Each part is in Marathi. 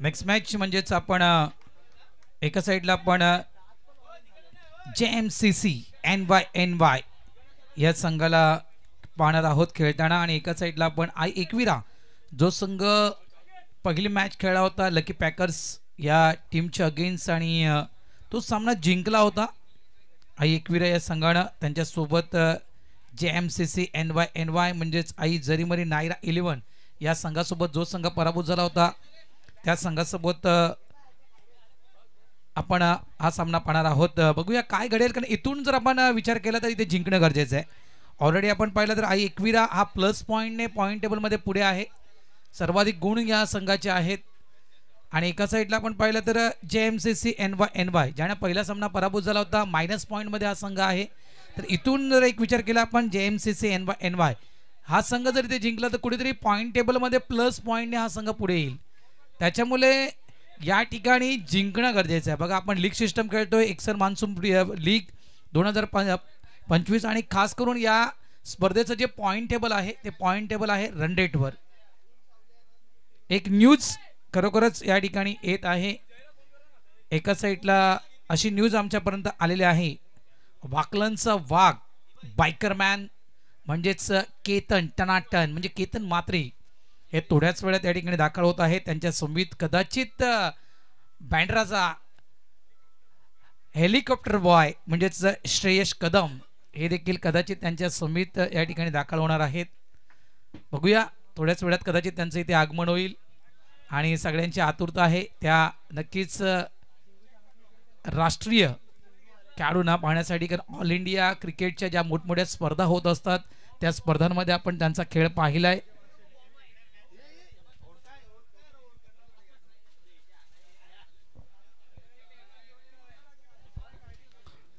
नेक्स्ट मॅच म्हणजेच आपण एका साईडला आपण JMCC NY या संघाला पाहणार आहोत खेळताना आणि एका साईडला आपण एकविरा जो संघ पहिली मॅच खेळला होता लकी पॅकर्स या टीमच्या अगेन्स्ट आणि तो सामना जिंकला होता एकविरा या संघानं त्यांच्यासोबत JMCC NY म्हणजेच जरीमरी नायरा 11 या संघासोबत जो संघ पराभूत झाला होता त्या संघासोबत आपण हा सामना पाहणार आहोत। बघूया काय घडेल कारण इथून जर आपण विचार केला तर इथे जिंकणं गरजेचं आहे। ऑलरेडी आपण पाहिलं तर एकविरा हा प्लस पॉईंटने पॉईंट टेबलमध्ये पुढे आहे, सर्वाधिक गुण या संघाचे आहेत आणि एका साईडला आपण पाहिलं तर JMCC NY ज्याने पहिला सामना पराभूत झाला होता मायनस पॉईंटमध्ये हा संघ आहे। तर इथून जर एक विचार केला आपण JMCC NY हा संघ जर इथे जिंकला तर कुठेतरी पॉईंट टेबलमध्ये प्लस पॉईंटने हा संघ पुढे येईल, त्याच्यामुळे या ठिकाणी जिंकणं गरजेचं आहे। बघा आपण लीग सिस्टम खेळतोय एक्सर मान्सून लीग 2025 आणि खास करून या स्पर्धेचं जे पॉईंट टेबल आहे ते पॉईंट टेबल आहे रन रेटवर। एक न्यूज खरोखरच या ठिकाणी येत आहे, एका साईडला अशी न्यूज आमच्यापर्यंत आलेली आहे, वाकलनचा वाघ बायकरमॅन म्हणजेच केतन टनाटन म्हणजे केतन मात्रे हे थोड्याच वेळात या ठिकाणी दाखल होत आहे। त्यांच्या समीत कदाचित बँड्राचा हेलिकॉप्टर बॉय म्हणजेच श्रेयस कदम हे देखील कदाचित त्यांच्या समीत या ठिकाणी दाखल होणार आहेत। बघूया थोड्याच वेळात कदाचित त्यांचं इथे आगमन होईल आणि सगळ्यांची आतुरता आहे त्या नक्कीच राष्ट्रीय खेळाडूंना पाहण्यासाठी, कारण ऑल इंडिया क्रिकेटच्या ज्या मोठमोठ्या स्पर्धा होत असतात त्या स्पर्धांमध्ये आपण त्यांचा खेळ पाहिलाय।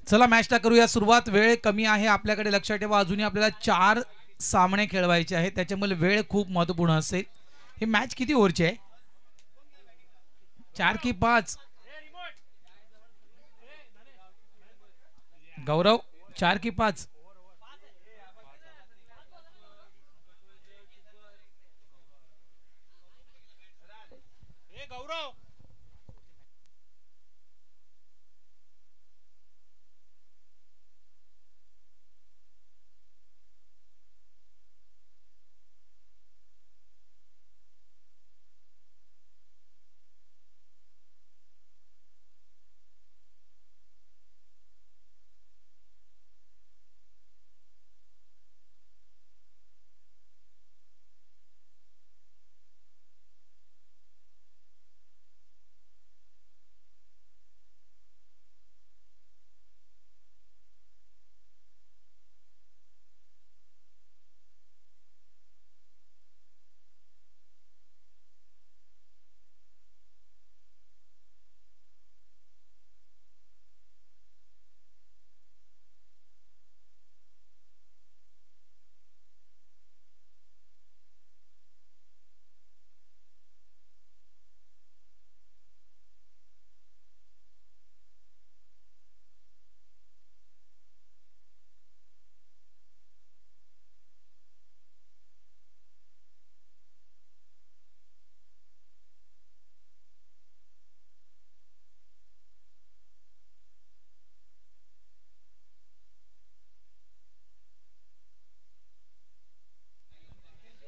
चला मॅचला करूया सुरुवात। वेळ कमी आहे आपल्याकडे, लक्षात ठेवा अजूनही आपल्याला 4 सामने खेळवायचे आहेत, त्याच्यामुळे वेळ खूप महत्त्वपूर्ण असेल। ही मॅच किती ओव्हरची आहे? 4 की 5? गौरव 4 की 5?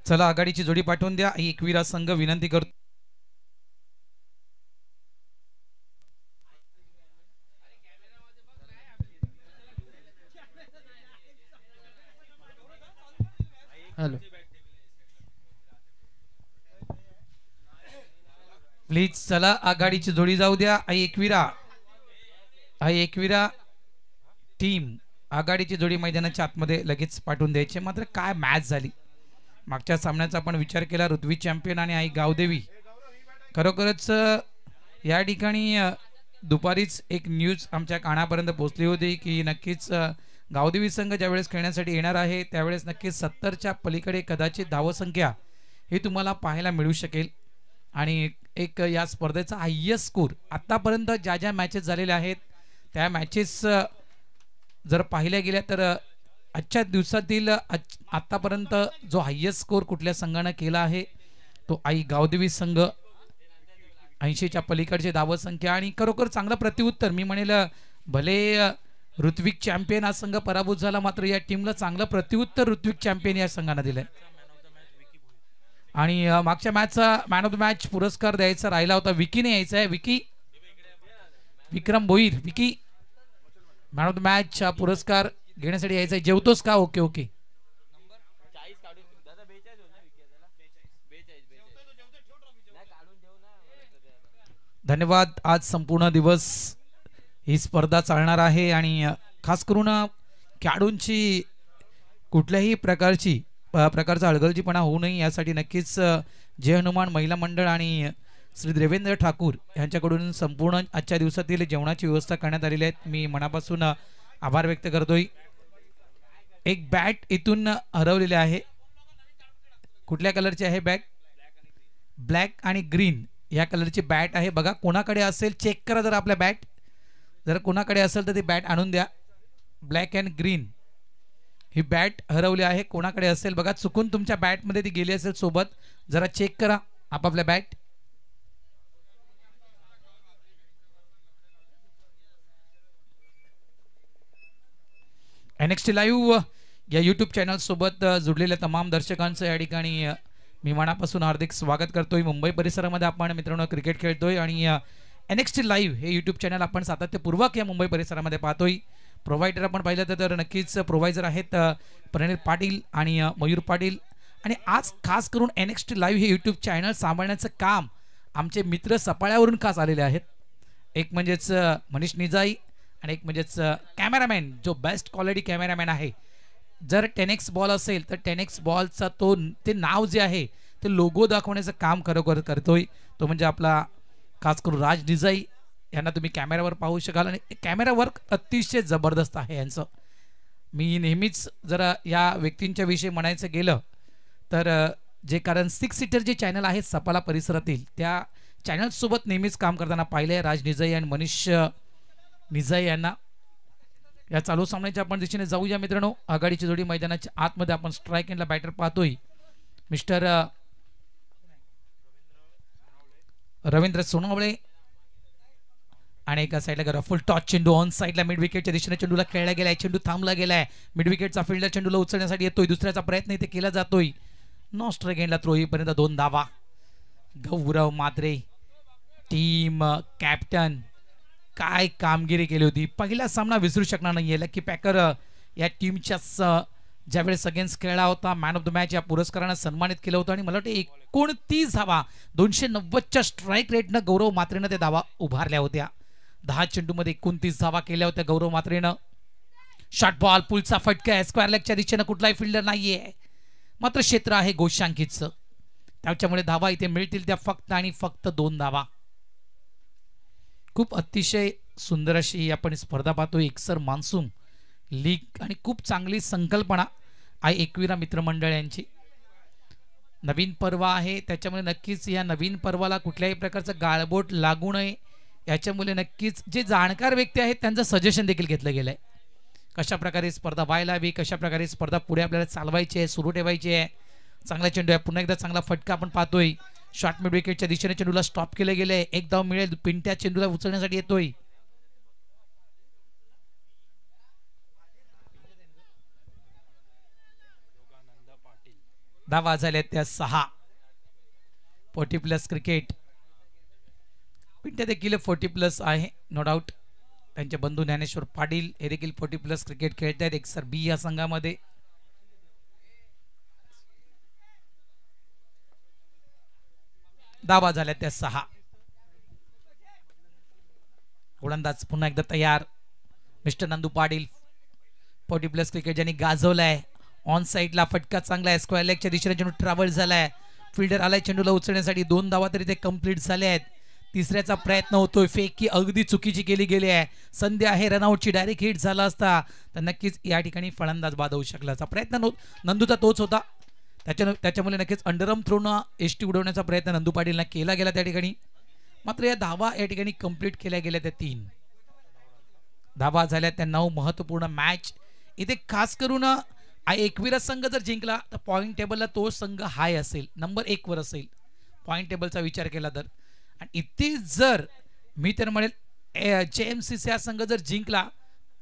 चला आघाडीची जोडी पाठवून द्या, एकविरा संघ विनंती करतो। हॅलो प्लीज चला आघाडीची जोडी जाऊ द्या। एकविरा टीम आघाडीची जोडी मैदानाच्या आतमध्ये लगेच पाठवून द्यायची। मात्र काय मॅच झाली मागच्या सामन्याचा आपण विचार केला, ऋत्वी चॅम्पियन आणि गावदेवी। खरोखरच या ठिकाणी दुपारीच एक न्यूज आमच्या कानापर्यंत पोहोचली होती की नक्कीच गावदेवी संघ ज्यावेळेस खेळण्यासाठी येणार आहे त्यावेळेस नक्कीच 70च्या पलीकडे कदाचित धावसंख्या ही तुम्हाला पाहायला मिळू शकेल आणि एक या स्पर्धेचा हायेस्ट स्कोर आतापर्यंत ज्या ज्या मॅचेस झालेल्या आहेत त्या मॅचेस जर पाहिल्या गेल्या तर आजच्या दिवसातील आतापर्यंत जो हायेस्ट स्कोर कुठल्या संघाने केला आहे तो गावदेवी संघ 80च्या पलीकडचे धावसंख्या आणि खरोखर चांगलं प्रत्युत्तर. मी म्हणेल भले ऋत्विक चॅम्पियन हा संघ पराभूत झाला, मात्र या टीमला चांगलं प्रत्युत्तर ऋत्विक चॅम्पियन या संघाने दिलंय. आणि मागच्या मॅचचा मॅन ऑफ द मॅच पुरस्कार द्यायचा राहिला होता, विकीने यायचा आहे. Vikram Bhoir, Vicky man of the match हा पुरस्कार घेण्यासाठी यायचा आहे. जेवतोस का? Okay okay. धन्यवाद. आज संपूर्ण दिवस ही स्पर्धा चालणार आहे आणि खास करून खेळाडूंची कुठल्याही प्रकारचा हलगर्जीपणा होऊ नये यासाठी नक्कीच जय हनुमान महिला मंडळ आणि श्री देवेंद्र ठाकूर यांच्याकडून संपूर्ण आजच्या दिवसातील जेवणाची व्यवस्था करण्यात आलेली आहे. मी मनापासून आभार व्यक्त करतोय. एक बॅट इथून हरवलेली आहे. कुठल्या कलरची आहे बॅट? ब्लॅक आणि ग्रीन या कलरची बॅट आहे. बघा कोणाकडे असेल चेक करा. जर आपल्या बॅट जर कोणाकडे असेल तर ती बॅट आणून द्या. Black and green he bat हरवली आहे. कोणाकडे असेल बघा, चुकून तुमच्या बॅटमध्ये ती गेली असेल सोबत, जरा चेक करा आपापल्या बॅट. NXT लाईव्ह या यूट्यूब चॅनल सोबत जुडलेल्या तमाम दर्शकांचं या ठिकाणी मी मनापासून हार्दिक स्वागत करतोय. मुंबई परिसरामध्ये आपण मित्रांनो क्रिकेट खेळतोय आणि NXT लाईव्ह हे यूट्यूब चॅनल आपण सातत्यपूर्वक या मुंबई परिसरामध्ये पाहतोय. प्रोव्हायडर आपण पाहिलं तर नक्कीच प्रोव्हायडर आहेत प्रणील पाटील आणि मयूर पाटील. आणि आज खास करून NXT लाईव्ह हे यूट्यूब चॅनल सांभाळण्याचं काम आमचे मित्र सपाळ्यावरून खास आलेले आहेत. एक म्हणजेच मनीष निजाई आणि एक म्हणजेच कॅमेरामॅन, जो बेस्ट क्वालिटी कॅमेरामॅन आहे. जर 10X बॉल असेल तर 10X बॉलचा ते नाव जे आहे ते लोगो दाखवण्याचं काम खरोखर करतोय. तो म्हणजे आपला खास करून राज निजाई यांना तुम्ही कॅमेऱ्यावर पाहू शकाल. आणि कॅमेरा वर्क अतिशय जबरदस्त आहे यांचं. मी नेहमीच जरा या व्यक्तींच्या विषयी म्हणायचं गेलं तर जे कारण 6 सीटर जे चॅनल आहेत सपाला परिसरातील त्या चॅनलसोबत नेहमीच काम करताना पाहिले आहे राज निजाई आणि मनीष निजाई यांना. या चालू सामन्याच्या आपण दिशेने जाऊया मित्रांनो. आघाडीची जोडी मैदानाच्या आतमध्ये आपण स्ट्राईक एंडला बॅटर पाहतोय मिस्टर रवींद्र सोनवळे. आणि एका साईडला गेला फुल टॉच चेंडू ऑन साईडला मिड विकेटच्या दिशेने चेंडूला खेळला गेलाय. चेंडू थांबला गेलाय. मिड विकेटचा फिल्डर चेंडूला उचलण्यासाठी येतोय. दुसऱ्याचा प्रयत्न इथे केला जातोय. नो स्ट्राईक एंडला थ्रो येईपर्यंत 2 धावा. गौरव मात्रे टीम कॅप्टन काय कामगिरी केली होती. पहिला सामना विसरू शकणार नाहीये. लकी पॅकर या टीमच्या ज्यावेळेस अगेन्स्ट खेळला होता मॅन ऑफ द मॅच या पुरस्काराने सन्मानित केलं होतं. आणि मला वाटतं 29 धावा 290च्या स्ट्राईक रेटनं गौरव मात्रेनं त्या धावा उभारल्या होत्या. 10 चेंडूमध्ये 29 धावा केल्या होत्या गौरव मात्रेनं. शॉर्ट बॉल पुलचा फटका स्क्वेअर लेगच्या दिशेनं कुठलाही फिल्डर नाहीये, मात्र क्षेत्र आहे गोशांकीचं. त्याच्यामुळे धावा इथे मिळतील त्या फक्त आणि फक्त 2 धावा. खूप अतिशय सुंदर अशी आपण स्पर्धा पाहतो. एकसर मान्सून लीग आणि खूप चांगली संकल्पना आहे एकविरा मित्रमंडळ यांची. नवीन पर्व आहे त्याच्यामुळे नक्कीच या नवीन पर्वाला कुठल्याही प्रकारचं गाळबोट लागू नये याच्यामुळे नक्कीच जे जाणकार व्यक्ती आहेत त्यांचं सजेशन देखील घेतलं गेलंय. कशा प्रकारे स्पर्धा व्हायला हवी, कशा प्रकारे स्पर्धा पुढे आपल्याला चालवायची आहे, सुरू ठेवायची आहे. चांगला चेंडू आहे. पुन्हा एकदा चांगला फटका आपण पाहतोय. शॉर्ट मिड विकेटच्या दिशेने चेंडूला स्टॉप केले गेले. एक धाव मिळेल. पिंट्या चेंडूला उचलण्यासाठी येतोय. धावा झाल्या त्या 6. 40+ क्रिकेट. पिंट्या देखील 40+ आहे नो डाऊट. त्यांचे बंधू ज्ञानेश्वर पाटील हे देखील 40+ क्रिकेट खेळत आहेत एकसर बी या संघामध्ये. धावा झाल्या त्या 6. गोलंदाज पुन्हा एकदा तयार मिस्टर नंदू पाटील. 40+ क्रिकेट ज्यांनी गाजवलाय. ऑन साईडला फटका चांगला आहे. स्क्वेअर लेगच्या दिशेने चेंडू ट्रॅव्हल झालाय. फिल्डर आलाय चेंडूला उचलण्यासाठी. 2 धावा तरी ते कंप्लीट झाल्या आहेत. तिसऱ्याचा प्रयत्न होतोय. फेक की अगदी चुकीची केली गेली आहे. संधी आहे रनआउटची. डायरेक्ट हिट झाला असता तर नक्कीच या ठिकाणी फलंदाज बाद होऊ शकला. प्रयत्न नंदूचा तोच होता. त्याच्यामुळे नक्कीच अंडरआर्म थ्रोनं एसटी उडवण्याचा प्रयत्न नंदू पाटीलला केला गेला त्या ठिकाणी. मात्र या धावा या ठिकाणी कंप्लीट केल्या गेल्या त्या 3 धावा झाल्या त्या 9. महत्वपूर्ण मॅच इथे खास करून एकविरा संघ जर जिंकला तर पॉईंट टेबलला तो संघ हाय असेल, नंबर 1 वर असेल पॉईंट टेबलचा विचार केला तर. आणि इथे जर मी तर म्हणेल JMCC हा संघ जर जिंकला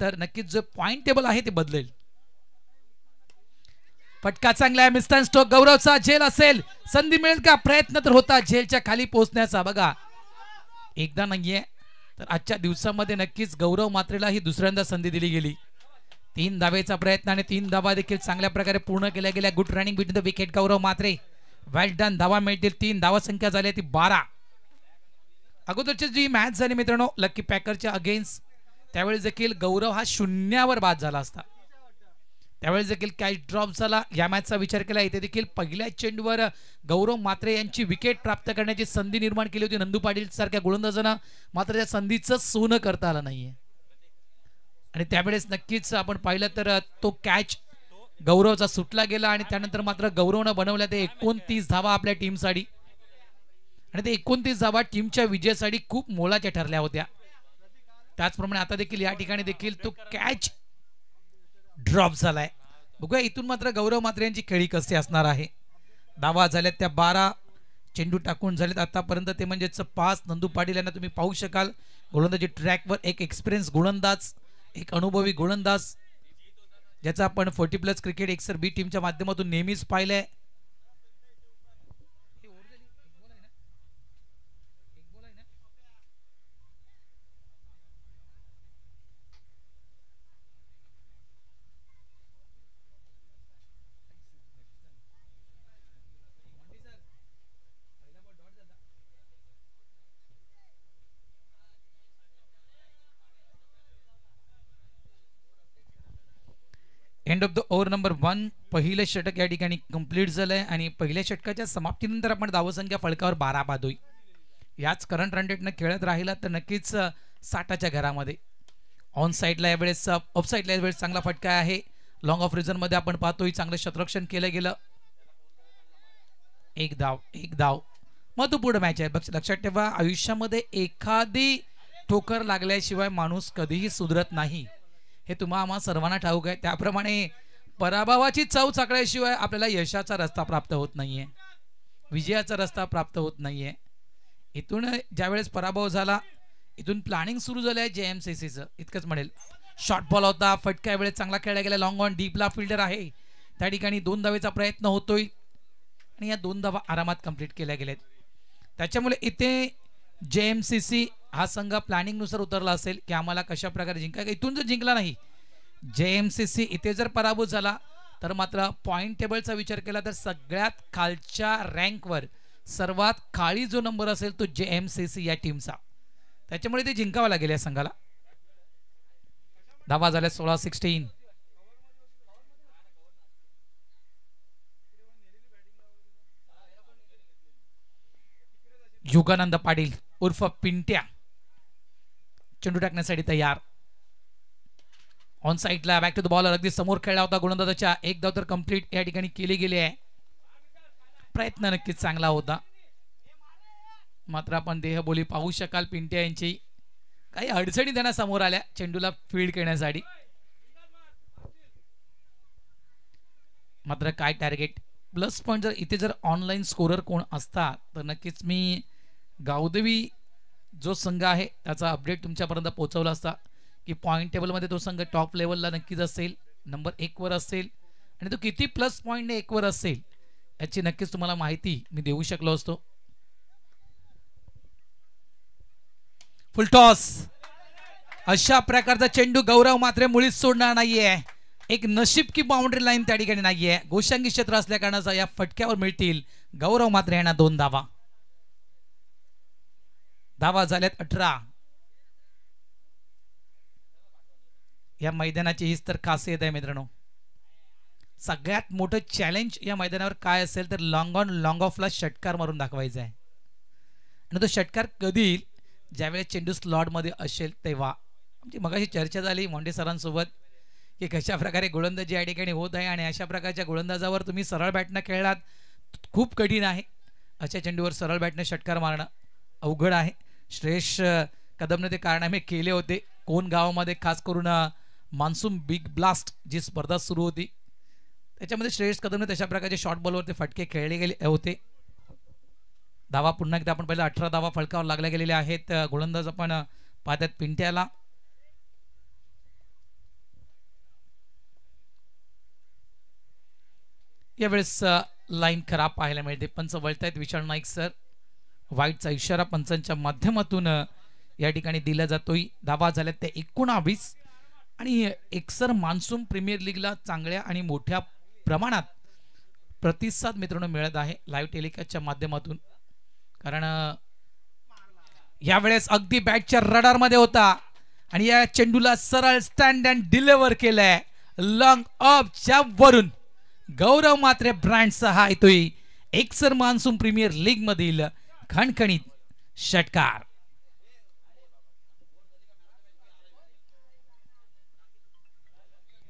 तर नक्कीच जो पॉइंट टेबल आहे ते बदलेल. फटका चांगला आहे मिस्टर स्टोक. गौरवचा झेल असेल, संधी मिळेल का? प्रयत्न तर होता झेलच्या खाली पोहोचण्याचा. बघा एकदा नाहीये तर आजच्या दिवसामध्ये नक्कीच गौरव मात्रेला ही दुसऱ्यांदा संधी दिली गेली. 3 धावेचा प्रयत्न आणि 3 धावा देखील चांगल्या प्रकारे पूर्ण केल्या गेल्या. Good running between the wicket Gaurav Matre. Well done. धावा मिळतील 3. धावा संख्या झाली ती 12. अगोदरची जी मॅच झाली मित्रांनो लकी पॅकरच्या अगेन्स्ट, त्यावेळेस देखील गौरव हा 0वर बाद झाला असता. त्यावेळेस देखील कॅच ड्रॉप झाला. या मॅचचा विचार केला इथे देखील पहिल्या चेंडूवर गौरव मात्रे यांची विकेट प्राप्त करण्याची संधी निर्माण केली होती नंदू पाटील सारख्या गोलंदाजांना, मात्र त्या संधीचं सोनं करता आलं नाहीये. आणि त्यावेळेस नक्कीच आपण पाहिलं तर तो कॅच गौरवचा सुटला गेला आणि त्यानंतर मात्र गौरवनं बनवल्या ते 29 धावा आपल्या टीमसाठी. आणि ते 29 धावा टीमच्या विजयासाठी खूप मोलाच्या ठरल्या होत्या. त्याचप्रमाणे आता देखील या ठिकाणी देखील तो कॅच ड्रॉप झालाय. बघूया इथून मात्र गौरव मात्रे यांची खेळी कशी असणार आहे. धावा झाल्यात त्या 12, चेंडू टाकून झालेत आतापर्यंत ते म्हणजेच 5. नंदू पाटील यांना तुम्ही पाहू शकाल गोलंदाजी ट्रॅकवर एक एक्सपिरियन्स गोलंदाज, एक अनुभवी गोलंदाज ज्याचा आपण 40+ क्रिकेट एक्सर बी टीमच्या माध्यमातून नेहमीच पाहिलंय. End of the over number 1. पहिलं षटक या ठिकाणी कंप्लीट झालंय आणि पहिल्या षटकाच्या समाप्तीनंतर आपण धावसंख्या फलकावर 12 पाहतोय. याच करंट रन रेटनं खेळत राहिला तर नक्कीच 60च्या घरामध्ये. ऑन साईडला यावेळेस ऑफ साईडला यावेळेस चांगला फटका आहे. लॉंग ऑफ रिझन मध्ये आपण पाहतोय चांगलं क्षेत्ररक्षण केलं गेलं. एक धाव महत्वपूर्ण मॅच आहे. लक्षात ठेवा आयुष्यामध्ये एखादी ठोकर लागल्याशिवाय माणूस कधीही सुधरत नाही, हे तुम्हा आम्हा सर्वांना ठाऊक आहे. त्याप्रमाणे पराभवाची चव चाकल्याशिवाय आपल्याला यशाचा रस्ता प्राप्त होत नाहीये, विजयाचा रस्ता प्राप्त होत नाहीये. इथून ज्यावेळेस पराभव झाला इथून प्लॅनिंग सुरू झालं आहे JMCCचं, इतकंच म्हणेल. शॉर्ट बॉल होता, फटका वेळेस चांगला खेळला गेला. लॉंग ऑन डीपला फिल्डर आहे त्या ठिकाणी 2 धावेचा प्रयत्न होतोय आणि या 2 धावा आरामात कंप्लीट केल्या गेल्यात. त्याच्यामुळे इथे JMCC हा संघ प्लॅनिंग नुसार उतरला असेल की आम्हाला कशा प्रकारे जिंकायचं. इथून जर जिंकला नाही JMCC, इथे जर पराभूत झाला तर मात्र पॉइंट टेबलचा विचार केला तर सगळ्यात खालच्या रँकवर सर्वात खाली जो नंबर असेल तो JMCC या टीमचा. त्याच्यामुळे ते जिंकावं लागेल या संघाला. धावा झाल्या 16-16. युगानंद पाटील उर्फ पिंट्या चेंडू टाकण्यासाठी तयार. ऑन साईडला बॅक टू द बॉलर अगदी समोर खेळला होता गोलंदाजाच्या. 1 धाव तर कंप्लीट या ठिकाणी केली गेली आहे. प्रयत्न नक्कीच चांगला होता, मात्र आपण देहबोली पाहू शकाल पिंट्या यांची. काही अडचणी त्यांना समोर आल्या चेंडूला फील्ड करण्यासाठी. मात्र काय टार्गेट प्लस पॉइंट जर इथे जर ऑनलाईन स्कोरर कोण असता तर नक्कीच मी गावदेवी जो संघ आहे त्याचा अपडेट तुमच्यापर्यंत पोहोचवला असता की पॉइंट टेबलमध्ये तो संघ टॉप लेवलला नक्कीच असेल, नंबर 1 वर असेल आणि तो किती प्लस पॉइंटने 1 वर असेल याची नक्कीच तुम्हाला माहिती मी देऊ शकलो असतो. फुल टॉस. अशा प्रकारचा चेंडू गौरव मात्र मुळीच सोडणार नाहीये. एक नशीब की बाउंड्री लाईन त्या ठिकाणी नाहीये. गोशांगी क्षेत्र असल्या कारणाचा या फटक्यावर मिळतील गौरव मात्र यांना 2 धावा. धावा झाल्यात 18. या मैदानाची हीच तर खासियत आहे मित्रांनो. सगळ्यात मोठं चॅलेंज या मैदानावर काय असेल तर लॉंग ऑन लॉंग ऑफला षटकार मारून दाखवायचा आहे. आणि तो षटकार कधी ज्यावेळेस चेंडू स्लॉट मध्ये असेल तेव्हा. म्हणजे मगाशी चर्चा झाली मोंडे सरांसोबत की कशा प्रकारे गोलंदाजी या ठिकाणी होत आहे आणि अशा प्रकारच्या गोलंदाजावर तुम्ही सरळ बॅटनं खेळलात खूप कठीण आहे. अशा चेंडूवर सरळ बॅटनं षटकार मारणं अवघड आहे. श्रेयस कदमने ते कारनामे केले होते. कोण गावामध्ये खास करून मान्सून बिग ब्लास्ट जी स्पर्धा सुरू होती त्याच्यामध्ये श्रेयस कदमने तशा प्रकारचे शॉर्ट बॉलवर ते फटके खेळले गेले होते. धावा पुन्हा एकदा आपण पहिला 18 धावा फलकावर लागल्या गेलेल्या आहेत. गोलंदाज आपण पाहतात पिंट्याला. यावेळेस लाईन खराब पाहायला मिळते. पंच वळतायत विशाल नाईक सर. वाईटचा इशारा पंचांच्या माध्यमातून या ठिकाणी दिला जातोय. धावा झाल्यात त्या 19 आणि एकसर मान्सून प्रीमियर लीगला चांगल्या आणि मोठ्या प्रमाणात प्रतिसाद मित्रांनो मिळत आहे लाईव्ह टेलिकास्टच्या माध्यमातून. कारण यावेळेस अगदी बॅटच्या रडार मध्ये होता आणि या चेंडूला सरळ स्टँड अँड डिलिव्हर केलाय लॉंग ऑफच्या वरून. गौरव मात्रे ब्रँडचा हा येतोय एकसर मान्सून प्रीमियर लीग मधील खणखणीत षटकार.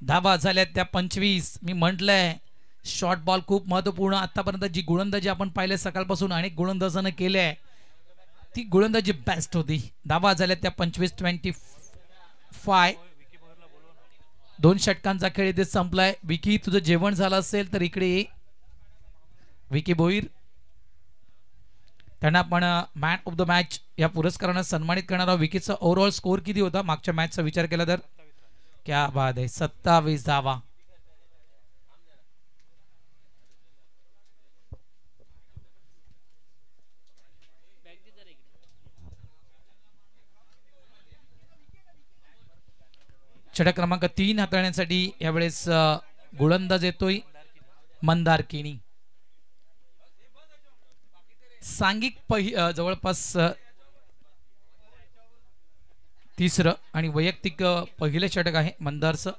धावा झाल्यात त्या 25. मी म्हटलंय शॉर्ट बॉल खूप महत्वपूर्ण. आतापर्यंत जी गोलंदाजी आपण पाहिले सकाळपासून अनेक गोलंदाजांना केले ती गोलंदाजी बेस्ट होती. धावा झाल्यात त्या 25. 2 षटकांचा खेळ इथे संपलाय. विकी तुझं जेवण झालं असेल तर इकडे ये. विकी भोईर त्यांना आपण मॅन ऑफ द मॅच या पुरस्काराने सन्मानित करणार आहोत. विकीचा ओव्हरऑल स्कोर किती होता मागच्या मॅचचा विचार केला तर? क्या बात आहे, 27 धावा. षटक क्रमांक 3 हाताळण्यासाठी यावेळेस गोलंदाज येतोय मंदार केनी. सांघिक जवळपास 3रं आणि वैयक्तिक पहिले षटक आहे मंदारचं.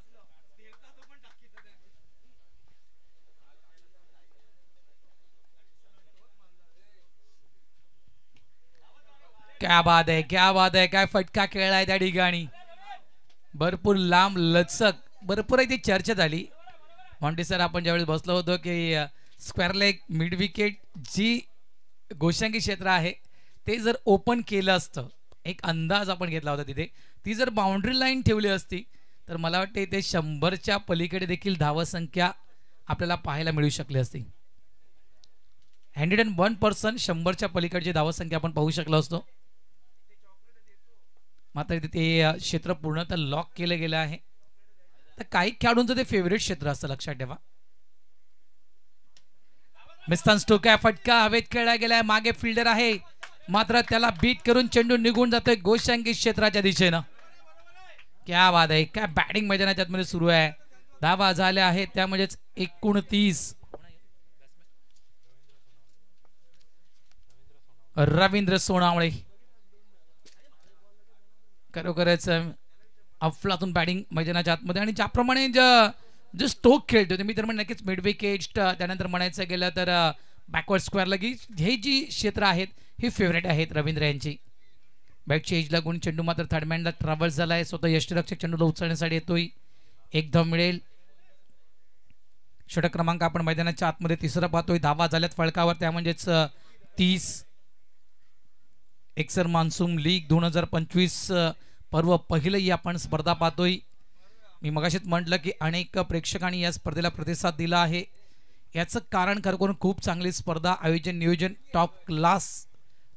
क्या बात आहे, क्या बात आहे. काय फटका खेळलाय त्या ठिकाणी. भरपूर लांब लचक भरपूर आहे ती चर्चा झाली. मॉन्टी सर आपण ज्यावेळेस बसलो होतो की स्क्वेअर लेग मिड विकेट जी गोशांकी क्षेत्र आहे ते जर ओपन केलं असतं, एक अंदाज आपण घेतला होता तिथे, ती जर बाउंड्री लाईन ठेवली असती तर मला वाटते ते 100च्या पलीकडे देखील धावसंख्या आपल्याला पाहायला मिळू शकली असती. 101% 100च्या पलीकडची धावसंख्या आपण पाहू शकलो असतो. मात्र तिथे क्षेत्र पूर्णतः लॉक केलं गेलं आहे. तर काही खेळाडूंचं ते फेवरेट क्षेत्र असतं, लक्षात ठेवा. मिस्तान स्टोक फटका हवेत खेळला गेलाय. मागे फिल्डर आहे मात्र त्याला बीट करून चेंडू निघून जातोय गोशांकी क्षेत्राच्या दिशेनं. क्या बात आहे, काय बॅटिंग मैदानाच्या आतमध्ये सुरू आहे. धावा झाल्या आहेत त्या म्हणजेच 29. रवींद्र सोनावळे खरोखरच अफलातून बॅटिंग मैदानाच्या आतमध्ये. आणि ज्याप्रमाणे जो स्टोक खेळतो मी तर म्हणजे नक्कीच मिड विकेट, त्यानंतर म्हणायचं गेलं तर बॅकवर्ड स्क्वेअर लगी हे जी क्षेत्र आहेत ही फेवरेट आहेत रवींद्र यांची. बॅटच्या एज लागून चेंडू मात्र थर्डमॅनला ट्रॅव्हल्स झालाय. स्वतः यष्टीरक्षक चेंडूला उचलण्यासाठी येतोय. एक धाव मिळेल. षटक क्रमांक आपण मैदानाच्या आतमध्ये 3रं पाहतोय. धावा झाल्यात फळकावर त्या म्हणजेच 30. एकसर मान्सून लीग 2025 पर्व पहिलंही आपण स्पर्धा पाहतोय. मी मगाशीच म्हटलं की अनेक प्रेक्षकांनी या स्पर्धेला प्रतिसाद दिला आहे. याचं कारण खरोखर खूप चांगली स्पर्धा, आयोजन नियोजन top class.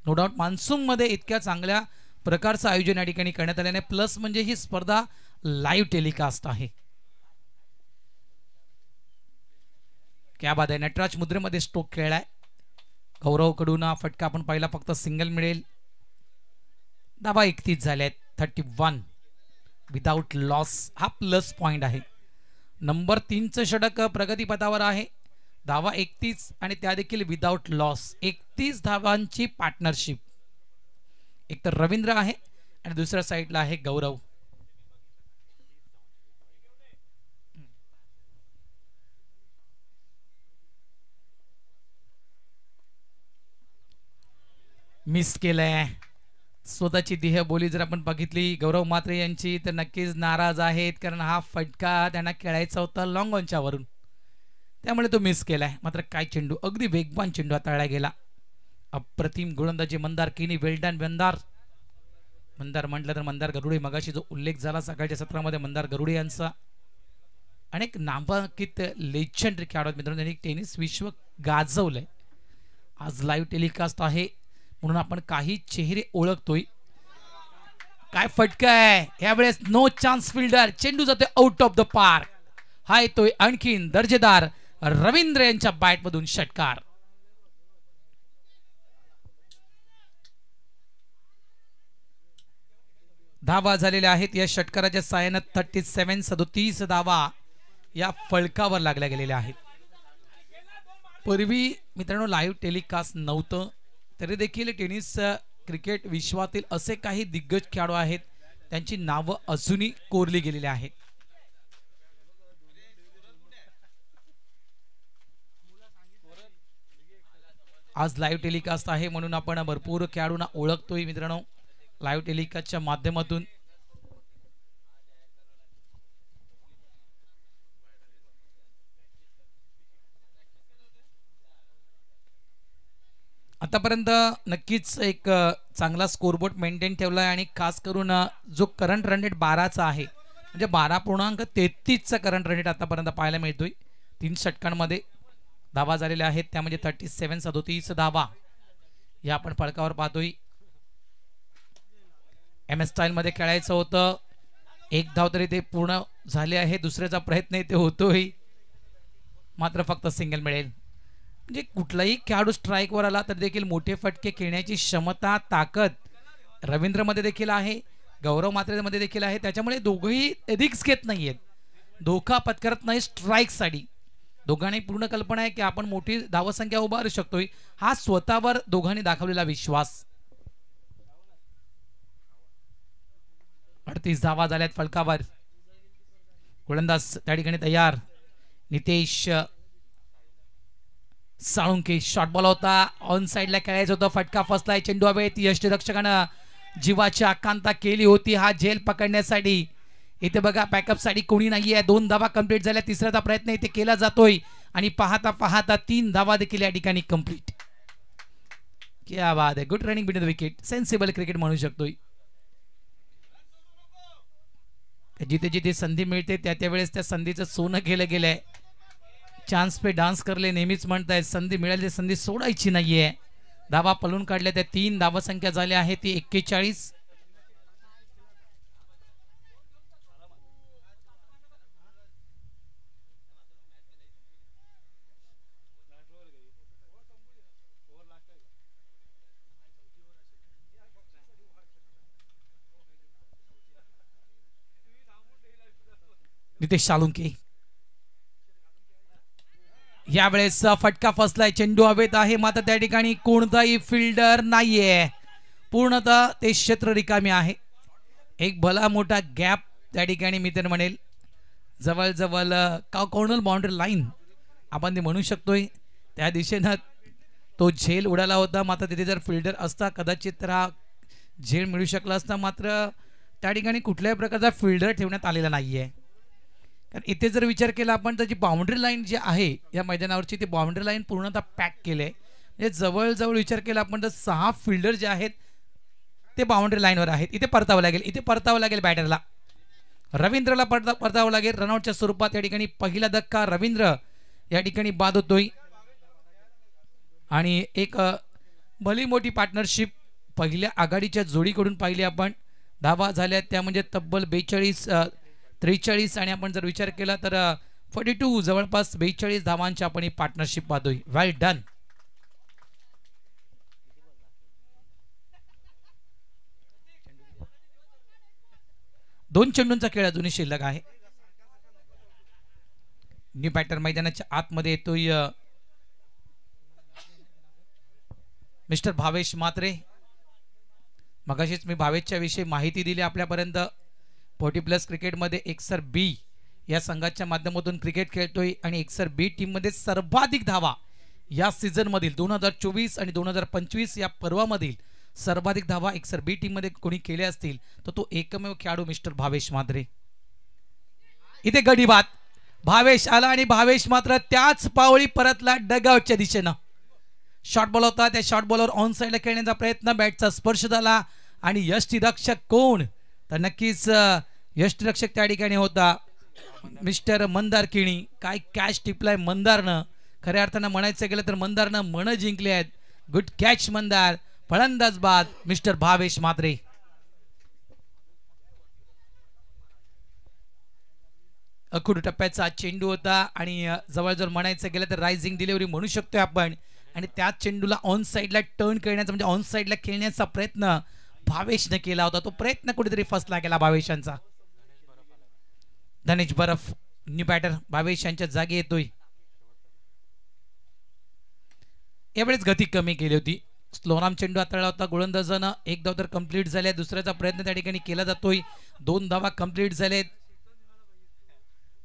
No doubt monsoon मध्ये इतक्या चांगल्या प्रकारचं आयोजन या ठिकाणी करण्यात आल्याने प्लस म्हणजे ही स्पर्धा लाईव्ह टेलिकास्ट आहे. क्या बात आहे. नटराज मुद्रेमध्ये स्ट्रोक खेळलाय. गौरव कडून फटका आपण पाहिला, फक्त सिंगल मिळेल. धावा 31 झाल्यात. 31 विदाउट लॉस हा प्लस पॉइंट आहे. नंबर 3चं षटक प्रगतीपथावर आहे. धावा 31 आणि त्या देखील विदाउट लॉस. 31 धावांची पार्टनरशिप. एक तर रवींद्र आहे आणि दुसऱ्या साईडला आहे गौरव. मिस केलंय. स्वतःची देहबोली जर आपण बघितली गौरव मात्रे यांची तर नक्कीच नाराज आहेत, कारण हा फटका त्यांना खेळायचा होता लॉंग ऑनच्या वरून, त्यामुळे तो मिस केलाय. मात्र काय चेंडू, अगदी वेगवान चेंडू हाताळला गेला. अप्रतिम गोलंदाजी मंदार केनी. वेल्डन मंदार. मंदार म्हटलं तर मंदार गरुडे, मगाशी जो उल्लेख झाला सकाळच्या सत्रामध्ये मंदार गरुडे यांचा. अनेक नामांकित लेजेंडरी खेळाडू मित्रांनो, त्यांनी टेनिस विश्व गाजवलंय. आज लाईव्ह टेलिकास्ट आहे म्हणून आपण काही चेहरे ओळखतोय. काय फटका आहे यावेळेस, नो चान्स फिल्डर, चेंडू जातोय आउट ऑफ द पार्क. हा येतोय आणखीन दर्जेदार रवींद्र यांच्या बॅट मधून षटकार. धावा झालेल्या आहेत या षटकाराच्या साहाय्याने. 37 धावा या फलकावर लागल्या गेलेल्या आहेत. पूर्वी मित्रांनो लाईव्ह टेलिकास्ट नव्हतं तरी देखील टेनिस क्रिकेट विश्वातील असे काही दिग्गज खेळाडू आहेत त्यांची नावं अजूनही कोरली गेलेली आहेत. आज लाईव्ह टेलिकास्ट आहे म्हणून आपण भरपूर खेळाडूंना ओळखतोय मित्रांनो लाईव्ह टेलिकास्टच्या माध्यमातून. आतापर्यंत नक्कीच एक चांगला स्कोरबोर्ड मेंटेन ठेवला आहे आणि खास करून जो करंट रन रेट 12चा आहे म्हणजे 12.33चा करंट रन रेट आतापर्यंत पाहायला मिळतोय. 3 षटकांमध्ये धावा झालेल्या आहेत त्यामध्ये 37 धावा या आपण फलकावर पाहतोय. MS स्टाईल मध्ये खेळायचं होतं, 1 धाव तरी ते पूर्ण झाले आहे, दुसऱ्याचा प्रयत्न ते होतोय मात्र फक्त सिंगल मिळेल. म्हणजे कुठलाही खेळाडू स्ट्राईकवर आला तर देखील मोठे फटके खेळण्याची क्षमता ताकद रवींद्रमध्ये देखील आहे, गौरव मात्रेमध्ये देखील आहे. त्याच्यामुळे दोघंही रिस्क घेत नाहीयेत, धोका पत्करत नाही स्ट्राईकसाठी. दोघांनी पूर्ण कल्पना आहे की आपण मोठी धावसंख्या उभारू शकतोय, हा स्वतःवर दोघांनी दाखवलेला विश्वास. 38 धावा झाल्यात फलकावर. गोलंदाज त्या ठिकाणी तयार. नितेश साळुंके शॉट बॉल होता, ऑन साइडला खेळायचं होतं, फटका फसलाय, चेंडू हवेत. यष्टिरक्षकानं जीवाची आकांक्षा केली होती हा झेल पकडण्यासाठी. इथे बघा बॅकअप साठी कोणी नाहीये. 2 धावा कंप्लीट झाल्या, तिसऱ्याचा प्रयत्न इथे केला जातोय आणि पाहता पाहता 3 धावा देखील या ठिकाणी कंप्लीट. क्या बात आहे, good running between the wicket, sensible cricket म्हणू शकतोय. जिथे जिथे संधी मिळते त्या त्यावेळेस त्या संधीचं सोनं केलं गेलंय. चान्स पे डान्स करले नेहमीच म्हणतायत, संधी मिळाली संधी सोडायची नाहीये. धावा पळून काढल्या, त्या 3 धावा संख्या झाल्या आहे ती 41. नितेश साळुंके यावेळेस फटका फसलाय, चेंडू हवेत आहे मात्र त्या ठिकाणी कोणताही फिल्डर नाहीये, पूर्णतः ते क्षेत्र रिकामे आहे. एक भला मोठा गॅप त्या ठिकाणी मी तर म्हणेल जवळजवळ कॉर्नर बाउंड्री लाईन आपण ते म्हणू शकतोय, त्या दिशेनं तो झेल उडाला होता. मात्र तिथे जर फिल्डर असता कदाचित तर हा झेल मिळू शकला असता, मात्र त्या ठिकाणी कुठल्याही प्रकारचा फिल्डर ठेवण्यात आलेला नाहीये. कारण इथे जर विचार केला आपण तर जी बाउंड्री लाईन जी आहे या मैदानावरची ती बाउंड्री लाईन पूर्णतः पॅक केले. म्हणजे जवळजवळ विचार केला आपण तर 6 फिल्डर जे आहेत ते बाउंड्री लाईनवर आहेत. इथे परतावं लागेल, इथे परतावं लागेल बॅटरला, रवींद्रला परतावं लागेल. रनआउटच्या स्वरूपात या ठिकाणी पहिला धक्का रवींद्र या ठिकाणी बाद होतोय आणि एक भली मोठी पार्टनरशिप पहिल्या आघाडीच्या जोडीकडून पाहिली आपण. धावा झाल्या त्या म्हणजे तब्बल 43 आणि आपण जर विचार केला तर 42 जवळपास 42 धावांची आपण ही पार्टनरशिप पाहतोय. वेल डन. दोन चेंडूंचा खेळ अजूनही शिल्लक आहे. न्यू बॅटर मैदानाच्या आतमध्ये येतोय मिस्टर भावेश म्हात्रे. मगाशीच मी भावेशच्या विषयी माहिती दिली आपल्यापर्यंत. 40+ क्रिकेटमध्ये एक्सर बी या संघाच्या माध्यमातून क्रिकेट खेळतोय आणि एक्सर बी टीम मध्ये सर्वाधिक धावा या सीझन मधील 2024 आणि 2025 या पर्वामधील सर्वाधिक धावा एक्सर बी टीम मध्ये कोणी केले असतील तर तो एकमेव खेळाडू मिस्टर भावेश म्हात्रे. इथे गडी बाद, भावेश आला आणि भावेश मात्र त्याच पावळी परतला डगआउटच्या दिशेनं. शॉट बॉल होता, त्या शॉट बॉलवर ऑन साइडला खेळण्याचा प्रयत्न, बॅटचा स्पर्श झाला आणि यष्टिरक्षक कोण तर नक्कीच यष्टिरक्षक त्या ठिकाणी होता मिस्टर मंदार किणी. काय कॅच टिपलाय मंदारनं, खऱ्या अर्थानं म्हणायचं गेलं तर मंदारनं मनं जिंकले आहेत गुड कॅच मंदार. फलंदाज बाद मिस्टर भावेश म्हात्रे. अखूड टप्प्याचा चेंडू होता आणि जवळजवळ म्हणायचं गेलं तर रायझिंग डिलिव्हरी म्हणू शकतोय आपण. आणि त्याच चेंडूला ऑन साईडला टर्न करण्याचा म्हणजे ऑन साईडला खेळण्याचा प्रयत्न भावेशने केला होता. तो प्रयत्न कुठेतरी फसला गेला भावेशांचा. धनेश बरफ न्यू बॅटर भावेश यांच्या जागी येतोय. यावेळेस गती कमी केली होती. स्लोराम चेंडू हाताळला होता गोलंदाजानं. एक धाव तर कंप्लीट झाल्या. दुसऱ्याचा प्रयत्न त्या ठिकाणी केला जातोय. 2 धावा कंप्लीट झालेत.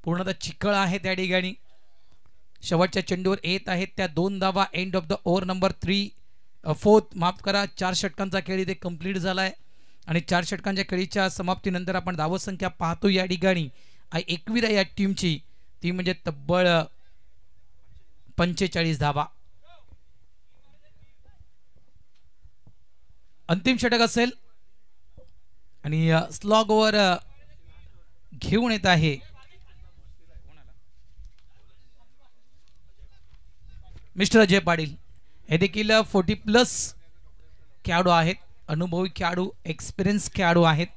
पूर्णतः चिखळ आहे त्या ठिकाणी. शेवटच्या चेंडूवर येत आहेत त्या 2 धावा. End of the over number 4 माफ करा 4 षटकांचा खेळ इथे कंप्लीट झालाय. आणि 4 षटकांच्या खेळीच्या समाप्तीनंतर आपण धावसंख्या पाहतो या ठिकाणी. 21 या टीमची ती म्हणजे तब्बल 45 धावा. अंतिम षटक असेल आणि स्लॉग ओव्हर घेऊन येत आहे मिस्टर अजय पाटील. हे देखील 40+ खेळाडू आहेत. अनुभवी खेळाडू, एक्सपिरियन्स खेळाडू आहेत.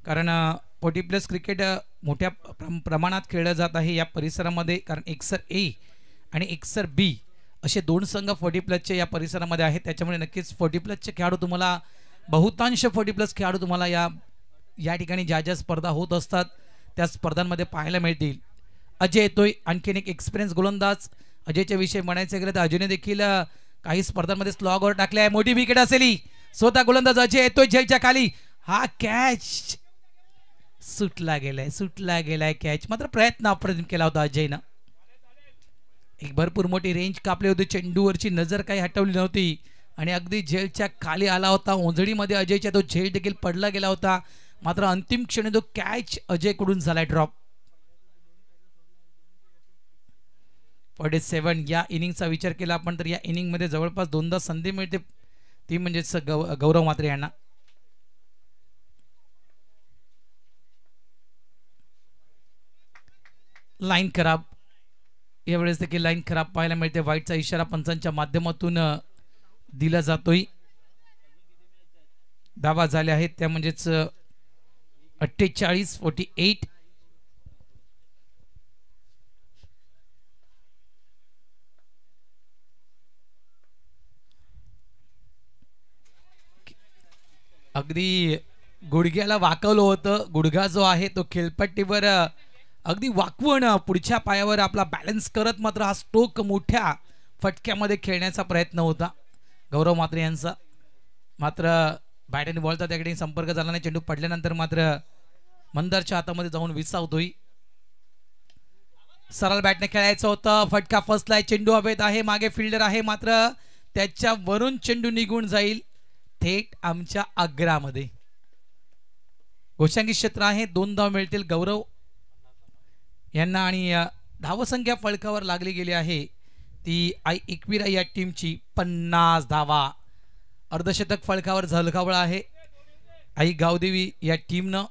कारण 40+ क्रिकेट मोठ्या प्रमाणात खेळलं जात आहे या परिसरामध्ये. कारण एक्सर ए आणि एक्सर बी असे 2 संघ 40+ या परिसरामध्ये आहेत. त्याच्यामुळे नक्कीच 40+ खेळाडू तुम्हाला बहुतांश 40+ खेळाडू तुम्हाला या ठिकाणी ज्या स्पर्धा होत असतात त्या स्पर्धांमध्ये पाहायला मिळतील. अजय येतोय आणखीन एक एक्सपिरियन्स गोलंदाज. अजयच्या विषयी म्हणायचं गेलं तर अजयने देखील काही स्पर्धांमध्ये स्लॉगवर टाकले आहे. मोठी विकेट असेल. स्वतः गोलंदाज अजय येतोय झेलच्या खाली. हा कॅच सुटला गेलाय कॅच. मात्र प्रयत्न अप्रतिम केला होता अजयनं. एक भरपूर मोठी रेंज कापली होती. चेंडूवरची नजर काही हटवली नव्हती आणि अगदी झेलच्या खाली आला होता. ओंजळीमध्ये अजयच्या तो झेल देखील पडला गेला होता. मात्र अंतिम क्षणी तो कॅच अजयकडून झालाय ड्रॉप. 47 या इनिंगचा विचार केला आपण तर या इनिंगमध्ये जवळपास 2दा संधी मिळते. ती म्हणजेच गौरव म्हात्रे यांना. लाईन खराब. यावेळेस देखील लाईन खराब पाहायला मिळते. वाईटचा इशारा पंचांच्या माध्यमातून दिला जातोय. धावा झाल्या आहेत त्या म्हणजेच 48. अगदी गुडघ्याला वाकवलं होतं. गुडघा जो आहे तो खेळपट्टीवर अगदी वाकवून पुढच्या पायावर आपला बॅलन्स करत मात्र हा स्ट्रोक मोठ्या फटक्यामध्ये खेळण्याचा प्रयत्न होता गौरव म्हात्रे यांचा. मात्र बॅट आणि बॉलचा त्या ठिकाणी संपर्क झाला नाही. चेंडू पडल्यानंतर मात्र मंदारच्या हातामध्ये जाऊन विसावतोय. सरळ बॅटने खेळायचं होतं. फटका फसलाय. चेंडू हवेत आहे. मागे फिल्डर आहे मात्र त्याच्यावरून चेंडू निघून जाईल थेट आमच्या आग्रामध्ये. घोषांकी क्षेत्र आहे. 2 धाव मिळतील गौरव यांना आणि धावसंख्या फळकावर लागली गेली आहे ती 21 या टीमची 50 धावा. अर्धशतक फळकावर झलकावळ आहे आई गावदेवी या टीमनं.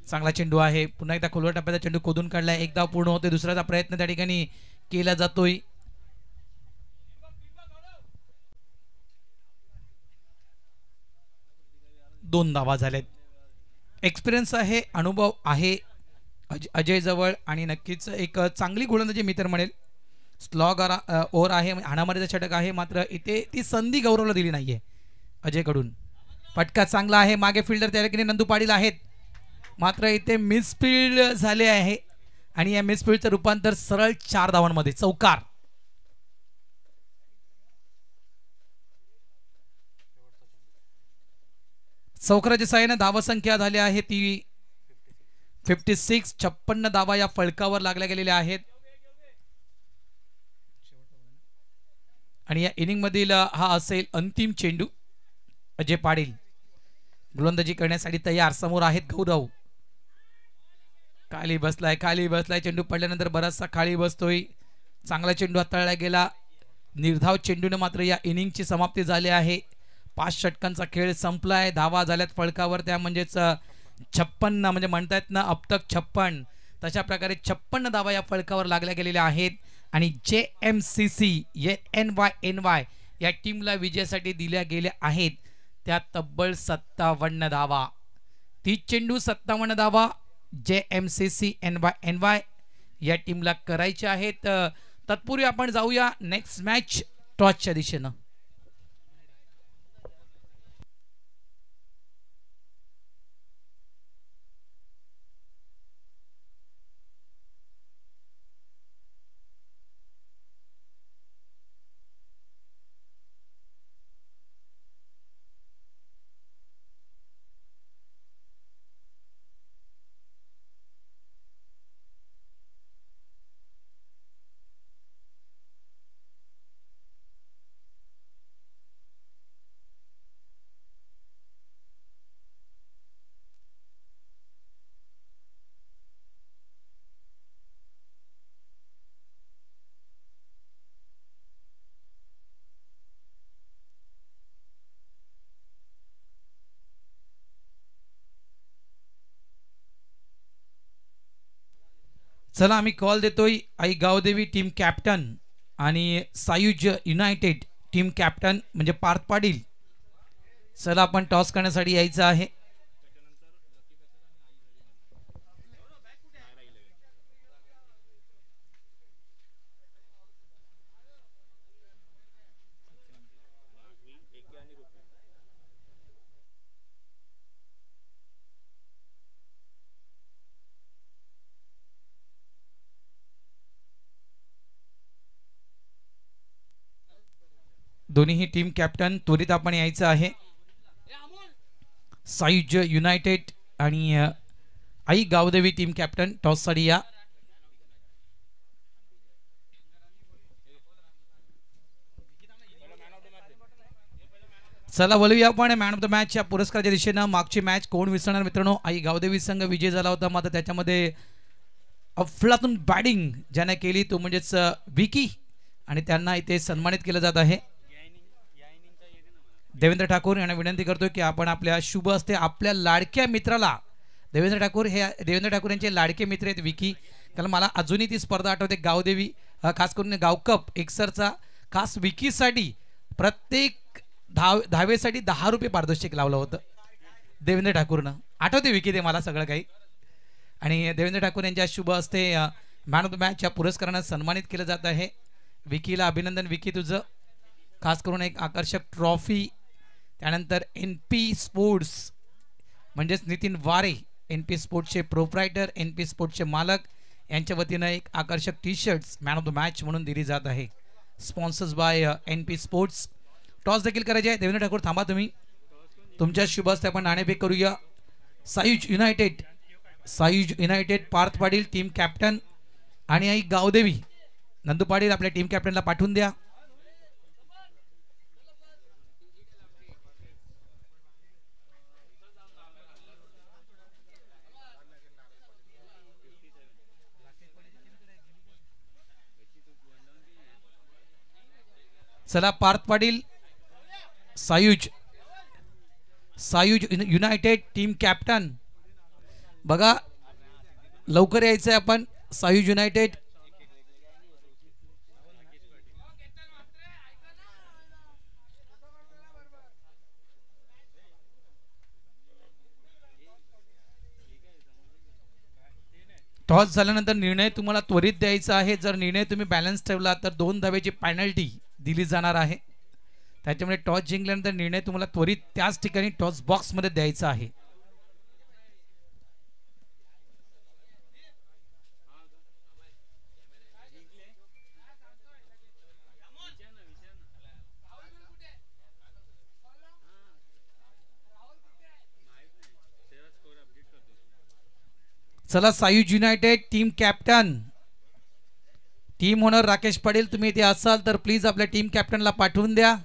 चांगला चेंडू आहे. पुन्हा एकदा खोलवर टप्प्याचा चेंडू खोदून काढलाय. 1 धाव पूर्ण होते. दुसऱ्याचा प्रयत्न त्या ठिकाणी केला जातोय. दोन धावा झालेत. एक्सपिरियन्स आहे, अनुभव आहे अजय जवळ आणि नक्कीच एक चांगली गोलंदाजी मी तर म्हणेल. स्लॉग ओव्हर आहे, हाणामारीचा षटक आहे. मात्र इथे ती संधी गौरवला दिली नाहीये अजयकडून. फटका चांगला आहे. मागे फिल्डर त्या ठिकाणी नंदू पाटील आहेत. मात्र इथे मिसफील्ड झाले आहे आणि या मिसफील्डचं रूपांतर सरळ 4 धावांमध्ये चौकार. चौकाराच्या साहाय्याने धावसंख्या झाली आहे ती 56. 56 धावा या फळकावर लागल्या गेलेल्या आहेत आणि या इनिंग मधील हा असेल अंतिम चेंडू. अजय पाटील गोलंदाजी करण्यासाठी तयार. समोर आहेत गौरव. खाली बसलाय, खाली बसलाय. चेंडू पडल्यानंतर बराचसा खाली बसतोय. चांगला चेंडू हाताळला गेला. निर्धाव चेंडूने मात्र या इनिंगची समाप्ती झाली आहे. 5 षटकांचा खेळ संपलाय. धावा झाल्यात फळकावर त्या म्हणजेच 56 म्हणजे म्हणतायत ना अब तक 56 तशा प्रकारे 56 धावा या फळकावर लागल्या गेलेल्या आहेत आणि JMCC NY या टीमला विजयासाठी दिल्या गेल्या आहेत त्या तब्बल 57 धावा. 30 चेंडू 57 धावा JMCC NY या टीमला करायच्या आहेत. तत्पूर्वी आपण जाऊया नेक्स्ट मॅच टॉसच्या दिशेनं. चला आम्ही कॉल देतोय आई गावदेवी टीम कॅप्टन आणि सायुज युनायटेड टीम कॅप्टन म्हणजे पार्थ पाटील. चला आपण टॉस करण्यासाठी यायचं आहे. दोन्ही टीम कॅप्टन त्वरित आपण यायचं आहे. सायुज युनायटेड आणि Aai Gavdevi team captain toss साठी या. चला वळूया आपण मॅन ऑफ द मॅच या पुरस्काराच्या दिशेनं. मागची मॅच कोण विसरणार मित्रांनो, आई गावदेवी संघ विजय झाला होता. मात्र त्याच्यामध्ये अफलातून बॅटिंग ज्याने केली तो म्हणजेच विकी आणि त्यांना इथे सन्मानित केलं जात आहे. देवेंद्र ठाकूर यांना विनंती करतो की आपण आपल्या शुभ हस्ते आपल्या लाडक्या मित्राला, देवेंद्र ठाकूर हे देवेंद्र ठाकूर यांचे लाडके मित्र आहेत विकी. त्याला मला अजूनही ती स्पर्धा आठवते गावदेवी खास करून गावकप एकसरचा खास विकीसाठी प्रत्येक धावेसाठी 10 रुपये पारितोषिक लावलं होतं देवेंद्र ठाकूरनं. आठवते विकी ते मला सगळं काही. आणि देवेंद्र ठाकूर यांच्या शुभ हस्ते मॅन ऑफ द मॅच या पुरस्कारानं सन्मानित केलं जात आहे. विकीला अभिनंदन विकी तुझं. खास करून एक आकर्षक ट्रॉफी, त्यानंतर NP स्पोर्ट्स म्हणजेच नितीन वारे NP स्पोर्ट्सचे प्रोप्रायटर, NP स्पोर्ट्सचे मालक यांच्या वतीनं एक आकर्षक T-shirts man of the match म्हणून दिली जात आहे. स्पॉन्सर्स बाय NP स्पोर्ट्स. टॉस देखील करायचे आहे. देवेंद्र ठाकूर थांबा तुम्ही. तुमच्या शुभ हस्ते आपण नाणेफेक करूया. Sayuj United Parth Patil team captain आणि आई गावदेवी नंदू पाटील आपल्या टीम कॅप्टनला पाठवून द्या. चला Parth Patil Sayuj United team captain बघा लवकर यायचंय आपण. सायुज युनायटेड टॉस झाल्यानंतर निर्णय तुम्हाला त्वरित द्यायचा आहे. जर निर्णय तुम्ही बॅलन्स ठेवला तर 2 धावेची पेनल्टी दिली जाणार आहे. त्याच्यामुळे टॉस जिंकल्यानंतर निर्णय तुम्हाला त्वरित त्याच ठिकाणी टॉस बॉक्स मध्ये द्यायचा आहे. चला Sayuj United team captain, team owner Rakesh Patil तुम्ही इथे असाल तर प्लीज आपल्या टीम कॅप्टनला पाठवून द्या.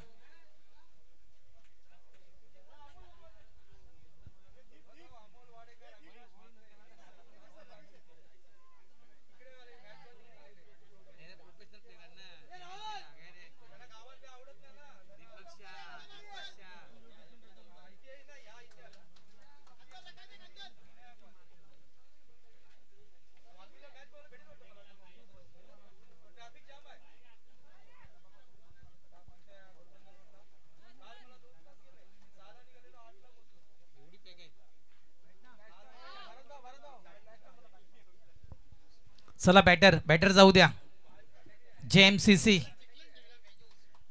चला बॅटर बॅटर जाऊ द्या.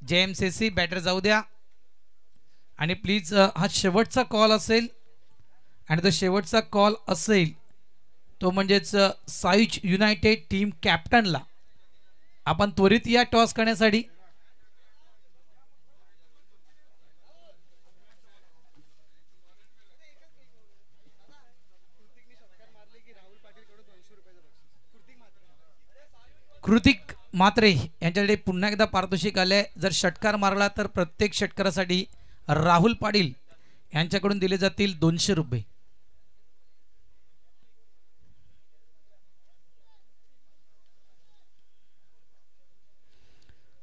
JMCC बॅटर जाऊ द्या. आणि प्लीज हा शेवटचा कॉल असेल आणि तो शेवटचा कॉल असेल तो म्हणजेच सायुज युनायटेड टीम कॅप्टनला आपण त्वरित या टॉस करण्यासाठी. कृतिक मात्रे यांच्याकडे पुन्हा एकदा पारितोषिक आले. जर षटकार मारला तर प्रत्येक षटकारासाठी राहुल पाटील यांच्याकडून दिले जातील 200 रुपये.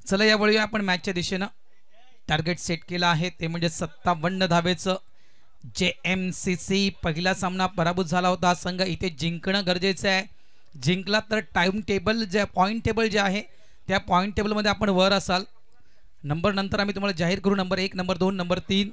चला यावेळी आपण मॅचच्या दिशेनं टार्गेट सेट केलं आहे ते म्हणजे 57 धावेचं. JMCC पहिला सामना पराभूत झाला होता. संघ इथे जिंकणं गरजेचं आहे. जिंकला तर टाइम टेबल जे पॉईंट टेबल जे आहे त्या पॉईंट टेबलमध्ये आपण वर असाल. नंबर नंतर आम्ही तुम्हाला जाहीर करू. Number 1, number 2, number 3.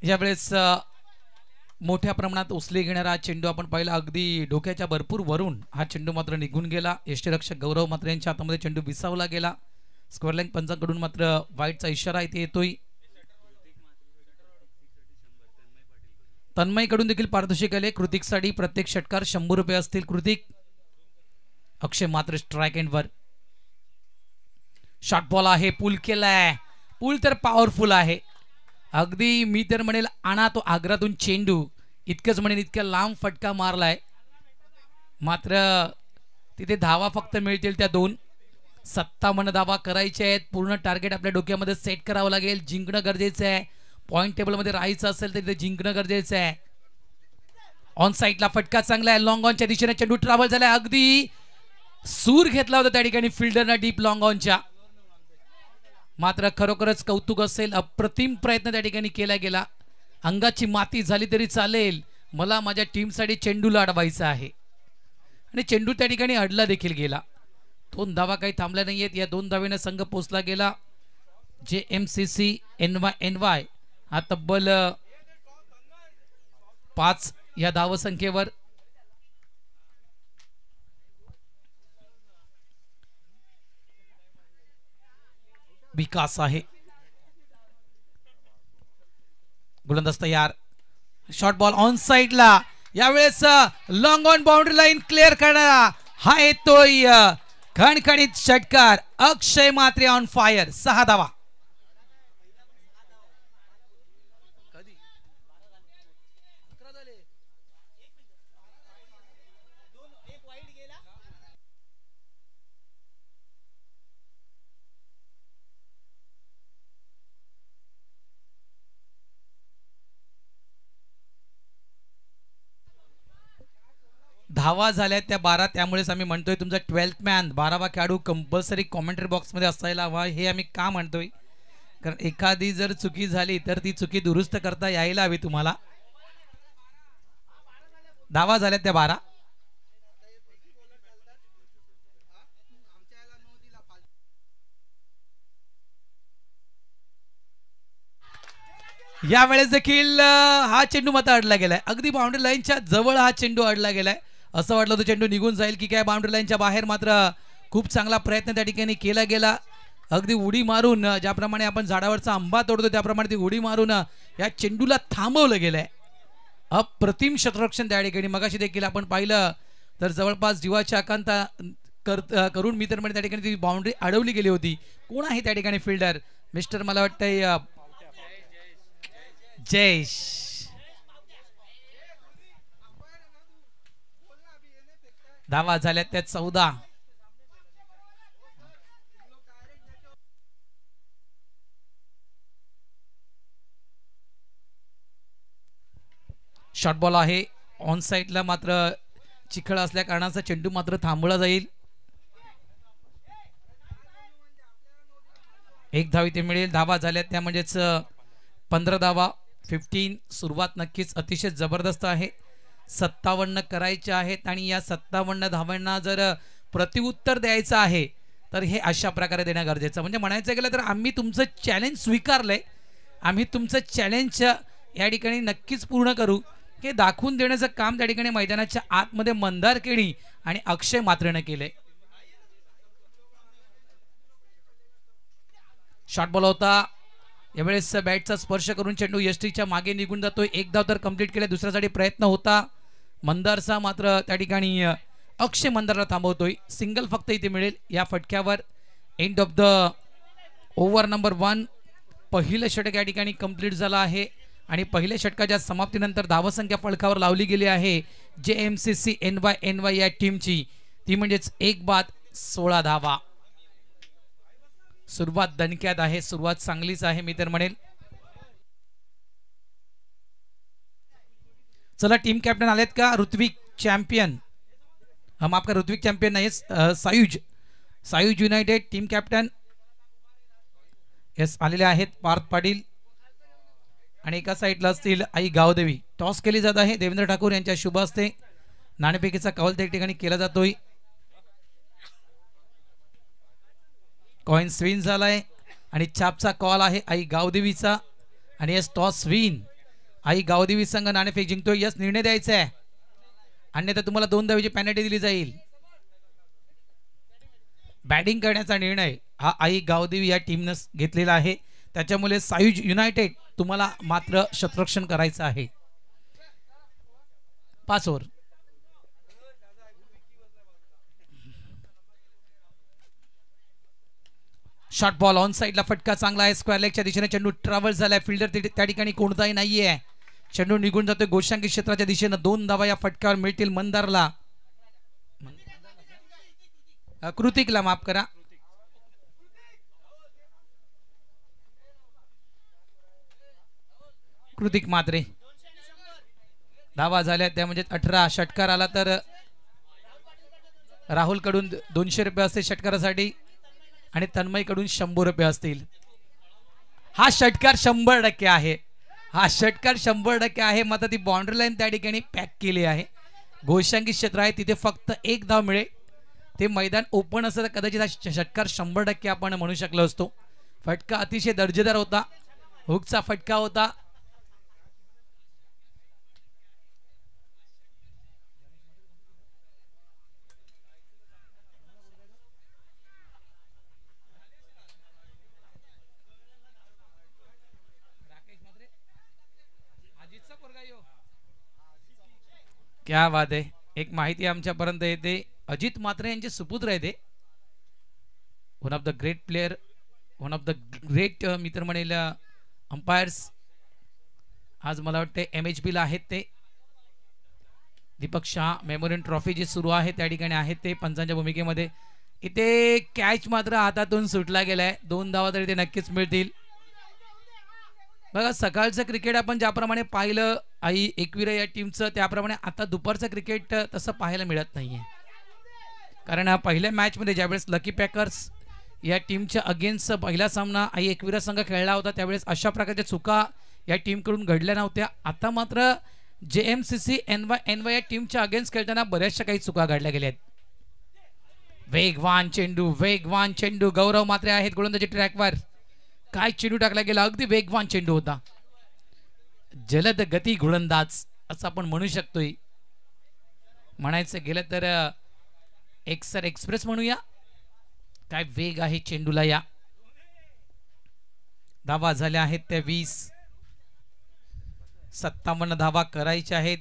यावेळेस मोठ्या प्रमाणात उचली घेणारा चेंडू आपण पाहिला. अगदी डोक्याच्या भरपूर वरून हा चेंडू मात्र निघून गेला. यष्टीरक्षक गौरव मात्र यांच्या हातामध्ये चेंडू विसावला गेला. स्क्वेअर लाईन पंचांकडून मात्र वाईटचा इशारा इथे येतोय. तन्मयकडून देखील पारितोषिक आले. कृतिकसाठी प्रत्येक षटकार 100 रुपये असतील. कृतिक. अक्षय मात्र स्ट्राईक एंड वर. शॉर्ट बॉल आहे. पूल केलाय. पूल तर पॉवरफुल आहे. अगदी मी तर म्हणेल आणा तो आग्रातून चेंडू इतकंच म्हणेल. इतक्या लांब फटका मारलाय. मात्र तिथे धावा फक्त मिळतील त्या 2. 57 धावा करायच्या आहेत. पूर्ण टार्गेट आपल्या डोक्यामध्ये सेट करावं लागेल. जिंकणं गरजेचं आहे. पॉईंट टेबलमध्ये राहायचं असेल तर तिथे जिंकणं गरजेचं आहे. ऑन साईडला फटका चांगला आहे. लॉंग ऑनच्या दिशेने चेंडू ट्रॅव्हल झालाय. अगदी सूर घेतला होता त्या ठिकाणी फिल्डरना डीप लॉंग ऑनच्या. मात्र खरोखरच कौतुक असेल. अप्रतिम प्रयत्न त्या ठिकाणी केला गेला. अंगाची माती झाली तरी चालेल. मला माझ्या टीमसाठी चेंडूला अडवायचा आहे आणि चेंडू त्या ठिकाणी अडला देखील गेला. 2 धावा काही थांबल्या नाहीयेत. या 2 धावेने संघ पोचला गेला. JMCC NY हा तब्बल 5 या धावसंख्येवर. विकास आहे. गोलंदाज तयार. शॉर्ट बॉल ऑन साइडला. यावेळेस long on boundary line clear करणारा हा येतोय खणखणीत षटकार. अक्षय मात्रे ऑन फायर. 6 धावा. धावा झाल्या त्या 12. त्यामुळेच आम्ही म्हणतोय तुमचा 12th मॅन 12वा खेळाडू कंपल्सरी कॉमेंट्री बॉक्समध्ये असायला हवा. हे आम्ही का म्हणतोय कारण एखादी जर चुकी झाली तर ती चुकी दुरुस्त करता यायला हवी तुम्हाला. धावा झाल्या त्या 12. यावेळेस देखील हा चेंडू मात्र अडला गेलाय. अगदी बाउंड्री लाईनच्या जवळ हा चेंडू अडला गेलाय. असं वाटलं होतं चेंडू निघून जाईल की काय बाउंड्री लाईनच्या बाहेर. मात्र खूप चांगला प्रयत्न त्या ठिकाणी केला गेला. अगदी उडी मारून ज्याप्रमाणे आपण झाडावरचा आंबा तोडतो त्याप्रमाणे ती उडी मारून या चेंडूला थांबवलं गेलंय. अप्रतिम क्षेत्ररक्षण त्या ठिकाणी. मगाशी देखील आपण पाहिलं तर जवळपास जीवाची आकांक्षा करून मी तर म्हणजे त्या ठिकाणी ती बाउंड्री अडवली गेली होती. कोण आहे त्या ठिकाणी फिल्डर? मिस्टर मला वाटतंय जयेश धावा झाल्या त्या 14. शॉर्ट बॉल आहे ऑन साइडला, मात्र चिखल असल्या कारणाचा चेंडू मात्र थांबवला जाईल. 1 धाव इथे मिळेल. धावा झाल्या त्या म्हणजेच 15 धावा 15. सुरुवात नक्कीच अतिशय जबरदस्त आहे. 57 करायचे आहेत आणि या 57 धावांना जर प्रतिउत्तर द्यायचं आहे तर हे अशा प्रकारे देणं गरजेचं. म्हणजे म्हणायचं गेलं तर आम्ही तुमचं चॅलेंज स्वीकारलंय, आम्ही तुमचं चॅलेंज या ठिकाणी नक्कीच पूर्ण करू. हे दाखवून देण्याचं काम त्या ठिकाणी मैदानाच्या आतमध्ये मंदार केणी आणि अक्षय मात्रेने केले. शॉट बॉल होता यावेळेस बॅटचा स्पर्श करून चेंडू यष्टीच्या मागे निघून जातोय. 1 धाव तर कंप्लीट केले. दुसऱ्यासाठी प्रयत्न होता मंदारचा, मात्र त्या ठिकाणी अक्षय मंदारला थांबवतोय. सिंगल फक्त इथे मिळेल या फटक्यावर. End of the over number 1. पहिलं षटक या ठिकाणी कंप्लीट झालं आहे आणि पहिल्या षटकाच्या समाप्तीनंतर धावसंख्या फलकावर लावली गेली आहे JMCC NY या टीमची. ती म्हणजेच 1 बाद 16 धावा. सुरुवात दणक्यात आहे, सुरुवात चांगलीच आहे मी तर म्हणेल. चला टीम कॅप्टन आलेत का? ऋत्विक चॅम्पियन, माफ करा ऋत्विक चॅम्पियन नाही, सायुज युनायटेड टीम कॅप्टन यस आलेले आहेत. पार्थ पाटील आणि एका साईडला असतील आई गावदेवी. टॉस केली जात आहे देवेंद्र ठाकूर यांच्या शुभ हस्ते. नाणेफेकीचा कौल त्या ठिकाणी केला जातोय. कॉइन स्विन झालाय आणि छापचा कॉल आहे आई गावदेवीचा आणि यस टॉस विन. आई गावदेवी संघ नाणेफेक जिंकतोय. यस निर्णय द्यायचा आहे, अन्यथा तुम्हाला 2 धावेची पेनल्टी दिली जाईल. बॅटिंग करण्याचा निर्णय हा आई गावदेवी या टीमनं घेतलेला आहे. त्याच्यामुळे सायुज युनायटेड तुम्हाला मात्र शतरक्षण करायचं आहे. 5 ओव्हर. शॉर्ट बॉल ऑन साइडला फटका चांगला आहे. स्क्वेअर लेगच्या दिशेने चेंडू ट्रॅव्हल झालाय. फिल्डर त्या ठिकाणी कोणताही नाहीये. चेंडू निघून जातोय गोशांकी क्षेत्राच्या दिशेने. 2 धावा या फटक्यावर मिळतील मंदारला, कृतिकला माफ करा. कृतिक मात्रे. धावा झाल्या त्या म्हणजे 18. षटकार आला तर राहुल कडून 200 रुपये असते षटकारासाठी आणि तन्मय कडून 100 रुपये असतील. हा षटकार 100% आहे. हा षटकार 100% आहे. मात्र ती बाउंड्री लाईन त्या ठिकाणी पॅक केली आहे. गोशांकी क्षेत्र आहे तिथे फक्त 1 धाव मिळेल. ते मैदान ओपन असतं तर कदाचित हा षटकार 100% आपण म्हणू शकलो असतो. फटका अतिशय दर्जेदार होता. हुकचा फटका होता. क्या बात आहे. एक माहिती आमच्यापर्यंत येते. अजित मात्रे यांचे सुपुत्र आहे ते. One of the great player, one of the great मित्र म्हणेल अंपायर्स. आज मला वाटते MHB ला आहेत ते. दीपक शाह मेमोरियल ट्रॉफी जी सुरू आहे त्या ठिकाणी आहेत ते पंचांच्या भूमिकेमध्ये. इथे कॅच मात्र हातातून सुटला गेलाय. 2 धावा तरी ते नक्कीच मिळतील. बघा सकाळचं क्रिकेट आपण ज्याप्रमाणे पाहिलं आई एकविरा या टीमचं, त्याप्रमाणे आता दुपारचं क्रिकेट तसं पाहायला मिळत नाहीये. कारण पहिल्या मॅचमध्ये ज्यावेळेस लकी पॅकर्स या टीमच्या अगेन्स्ट पहिला सामना आई एकविरा संघ खेळला होता त्यावेळेस अशा प्रकारच्या चुका या टीमकडून घडल्या नव्हत्या. आता मात्र JMCC NY या टीमच्या अगेन्स्ट खेळताना बऱ्याचशा काही चुका घडल्या गेल्या आहेत. वेगवान चेंडू गौरव मात्रे आहेत गोलंदाजी ट्रॅकवर. काय चेंडू टाकला गेला, अगदी वेगवान चेंडू होता. जलद गती गोलंदाज असं आपण म्हणू शकतोय. म्हणायचं गेलं तर एक्सर एक्सप्रेस म्हणूया. काय वेग आहे चेंडूला या. धावा झाल्या आहेत त्या 20. 57 धावा करायच्या आहेत.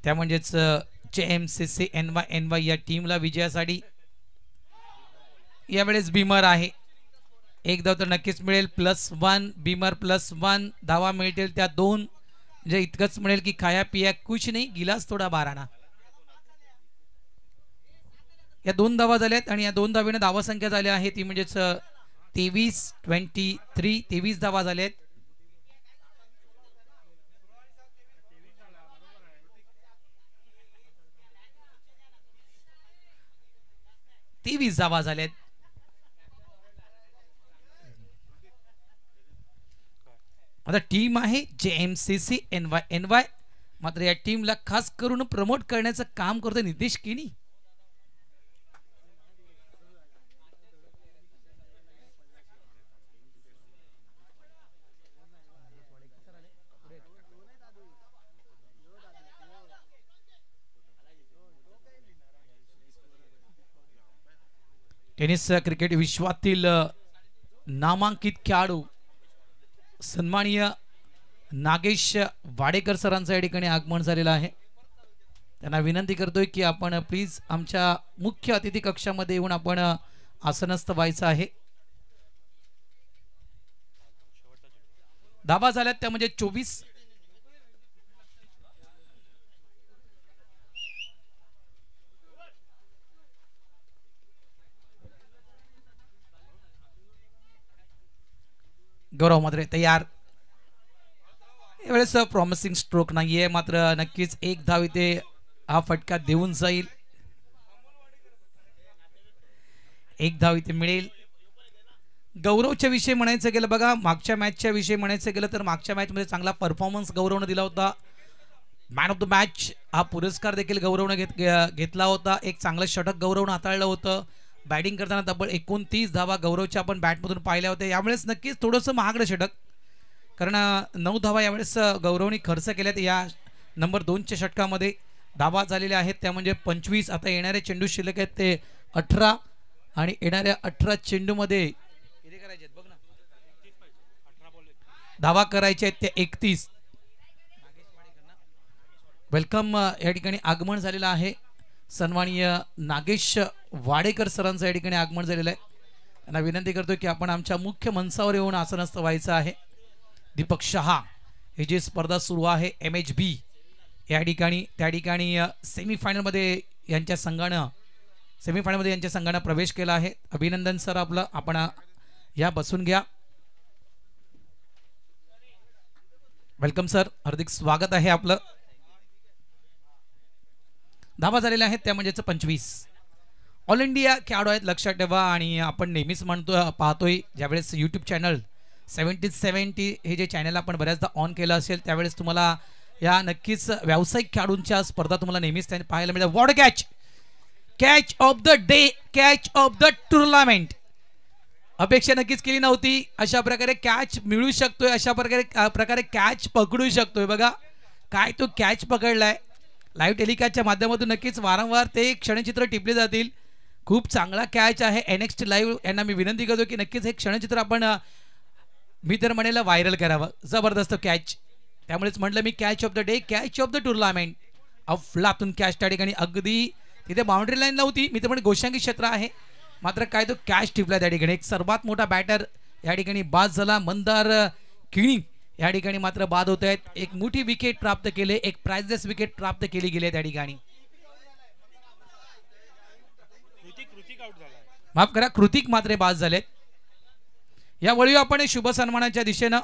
त्या म्हणजेच JMCC NY या टीमला विजयासाठी. यावेळेस बिमर आहे एक धाव तर नक्कीच मिळेल, +1 बीमर +1 धावा मिळतील त्या 2, म्हणजे इतकंच मिळेल की खाया पिया कुछ नाही, गिलास थोडा बाराना. या 2 धावा झाल्यात आणि या 2 धावेने धावा संख्या झाली आहे ती म्हणजेच 23 धावा झाल्यात. तेवीस धावा झाल्यात. आता टीम आहे JMCC NY. मात्र या टीमला खास करून प्रमोट करण्याचं काम करतो नितेश किनी. टेनिस क्रिकेट विश्वातील नामांकित खेळाडू सन्माननीय नागेश वाडेकर सरांचं या ठिकाणी आगमन झालेलं आहे. त्यांना विनंती करतोय की आपण प्लीज आमच्या मुख्य अतिथी कक्षामध्ये येऊन आपण आसनस्थ व्हायचं आहे. धावा झाल्यात त्या म्हणजे 24. गौरव मात्र तयार. यावेळेस प्रॉमिसिंग स्ट्रोक नाहीये, मात्र नक्कीच एक धाव इथे हा फटका देऊन जाईल. एक धाव इथे मिळेल. गौरवच्या विषयी म्हणायचं गेलं बघा, मागच्या मॅचच्या विषयी म्हणायचं गेलं तर मागच्या मॅचमध्ये चांगला परफॉर्मन्स गौरवने दिला होता. मॅन ऑफ द मॅच हा पुरस्कार देखील गौरवने घेतला होता. एक चांगलं षटक गौरवने हाताळलं होतं. बॅटिंग करताना तब्बल 29 धावा गौरवच्या आपण बॅटमधून पाहिल्या होत्या. यावेळेस नक्कीच थोडंसं महागडं षटक, कारण 9 धावा यावेळेस गौरवने खर्च केल्यात. या नंबर 2च्या षटकामध्ये धावा झालेल्या आहेत त्या म्हणजे 25. आता येणारे चेंडू शिल्लक आहेत ते 18 आणि येणाऱ्या 18 चेंडूमध्ये धावा करायच्या आहेत त्या 31. वेलकम या ठिकाणी आगमन झालेलं आहे. सन्माननीय नागेश वाडेकर सरांचं या ठिकाणी आगमन झालेलं आहे. त्यांना विनंती करतो की आपण आमच्या मुख्य मंचावर येऊन आसनस्थ व्हायचं आहे. दीपक शहा ही जी स्पर्धा सुरू आहे MHB या ठिकाणी, त्या ठिकाणी सेमीफायनलमध्ये यांच्या संघानं प्रवेश केला आहे. अभिनंदन सर आपलं. आपण या बसून घ्या. वेलकम सर, हार्दिक स्वागत आहे आपलं. धावा झालेल्या आहेत त्या म्हणजेच 25. ऑल इंडिया खेळाडू आहेत लक्षात ठेवा. आणि आपण नेहमीच पाहतोय ज्यावेळेस यूट्यूब चॅनल 70 हे जे चॅनल आपण बऱ्याचदा ऑन केलं असेल त्यावेळेस तुम्हाला या नक्कीच व्यावसायिक खेळाडूंच्या स्पर्धा तुम्हाला नेहमीच पाहायला मिळतात. What catch of the day, catch of the tournament. अपेक्षा नक्कीच केली नव्हती अशा प्रकारे कॅच मिळू शकतोय, अशा प्रकारे कॅच पकडू शकतोय. बघा काय तो कॅच पकडलाय. लाईव्ह टेलिकास्टच्या माध्यमातून नक्कीच वारंवार ते क्षणचित्र टिपले जातील. खूप चांगला कॅच आहे. NXT लाईव्ह यांना मी विनंती करतो की नक्कीच हे क्षणचित्र आपण मी तर म्हणेल व्हायरल करावं. जबरदस्त कॅच. त्यामुळेच म्हटलं मी catch of the day, catch of the tournament. अफलातून कॅच त्या ठिकाणी अगदी तिथे बाउंड्री लाईन नव्हती, मी तर म्हणजे गोशांगी क्षेत्र आहे, मात्र काय तो कॅच टिपला त्या ठिकाणी. एक सर्वात मोठा बॅटर या ठिकाणी बाद झाला. मंदार किणी या ठिकाणी मात्र बाद होत आहेत. एक मोठी विकेट प्राप्त केले, एक प्राइजलेस विकेट प्राप्त केली गेली त्या ठिकाणी. माफ करा, कृतिक मात्र बाद झालेत. या वळी आपण शुभ सन्मानाच्या दिशेनं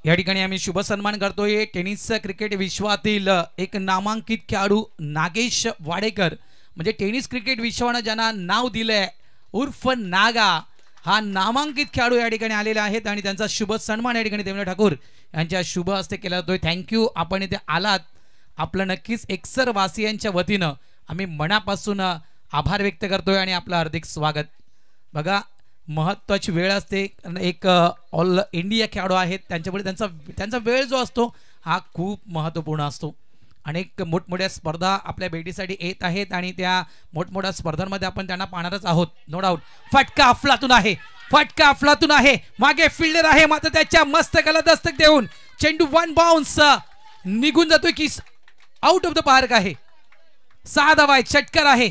या ठिकाणी आम्ही शुभ सन्मान करतोय टेनिस क्रिकेट विश्वातील एक नामांकित खेळाडू नागेश वाडेकर. म्हणजे टेनिस क्रिकेट विश्वानं ज्यांना नाव दिलंय उर्फ नागा, हा नामांकित खेळाडू या ठिकाणी आलेला आहेत आणि त्यांचा शुभ सन्मान या ठिकाणी देवेंद्र ठाकूर यांच्या शुभ हस्ते केला जातोय. थँक्यू, आपण इथे आलात. आपलं नक्कीच एकसर वासियांच्या वतीनं आम्ही मनापासून आभार व्यक्त करतोय आणि आपलं हार्दिक स्वागत. बघा महत्त्वाची वेळ असते, एक ऑल इंडिया खेळाडू आहेत त्यांच्यामुळे त्यांचा वेळ जो असतो हा खूप महत्त्वपूर्ण असतो अनेक मोठमोठ्या स्पर्धा आपल्या भेटीसाठी येत आहेत आणि त्या मोठमोठ्या स्पर्धांमध्ये आपण त्यांना पाहणारच आहोत. No doubt. फटका अफलातून आहे, फटका अफलातून आहे. मागे फिल्डर आहे मात्र त्याच्या मस्तकाला दस्तक देऊन चेंडू वन बाउन्स निघून जातोय की आउट ऑफ द पार्क आहे. 6 धावा आहेत. षटकार आहे.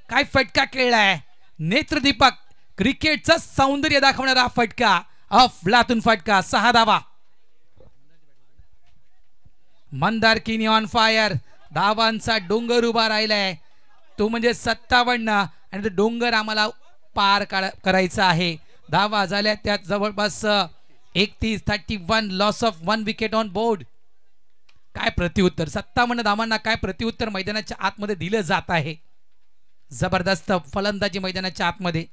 काय फटका खेळलाय नेत्रदीपक. क्रिकेटचं सौंदर्य दाखवणारा फटका अफलातून फटका. 6 धावा. मंदारकिनी ऑन फायर. धावांचा डोंगर उभा राहिलाय तो म्हणजे 57 आणि तो डोंगर आम्हाला पार करायचा आहे. धावा झाल्या त्यात जवळपास 31 loss of 1 wicket on board. काय प्रत्युत्तर 57 धावांना काय प्रत्युत्तर मैदानाच्या आतमध्ये दिलं जात आहे. जबरदस्त फलंदाजी मैदानाच्या आतमध्ये.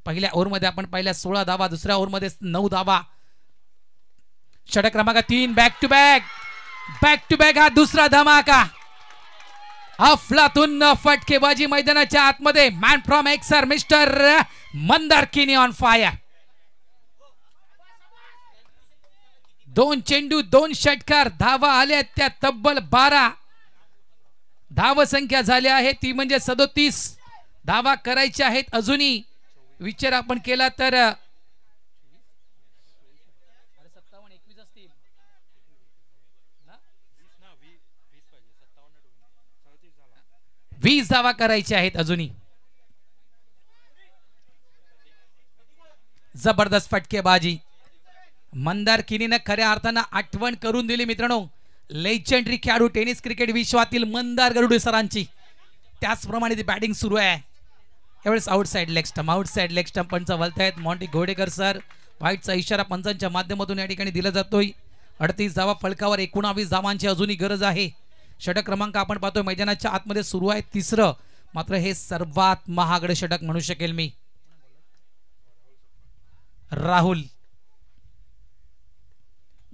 पहिल्या ओव्हरमध्ये आपण पाहिल्या 16 धावा, दुसऱ्या ओव्हरमध्ये 9 धावा. षटक क्रमांक 3 बॅक टू बॅक हा दुसरा धमाका. अफलातून फटकेबाजी मैदानाच्या आतमध्ये. मॅन फ्रॉम एक्सर मिस्टर मंदारकिनी ऑन फायर. 2 चेंडू 2 षटकार. धावा आल्या त्या तब्बल 12. धाव संख्या झाल्या आहे ती म्हणजे 37. धावा करायच्या आहेत अजूनही. विचार आपण केला तर 20 धावा करायच्या आहेत अजूनही. जबरदस्त फटकेबाजी. मंदारकिनीने खऱ्या अर्थानं आठवण करून दिली मित्रांनो. लेजेंडरी खेळाडू टेनिस क्रिकेट विश्वातील मंदार गरुडे सरांची. त्याचप्रमाणे ती बॅटिंग सुरू आहे. यावेळेस आउटसाइड लेग स्टंप पंच वलतायत मॉन्टी घोडेकर सर. व्हाईटचा इशारा पंचांच्या माध्यमातून या ठिकाणी दिला जातोय. 38 धावा फलकावर. 19 धावांची अजूनही गरज आहे. षटक क्रमांक आपण पाहतोय मैदानाच्या आतमध्ये सुरू आहे 3रं. मात्र हे सर्वात महागड षटक म्हणू शकेल मी. राहुल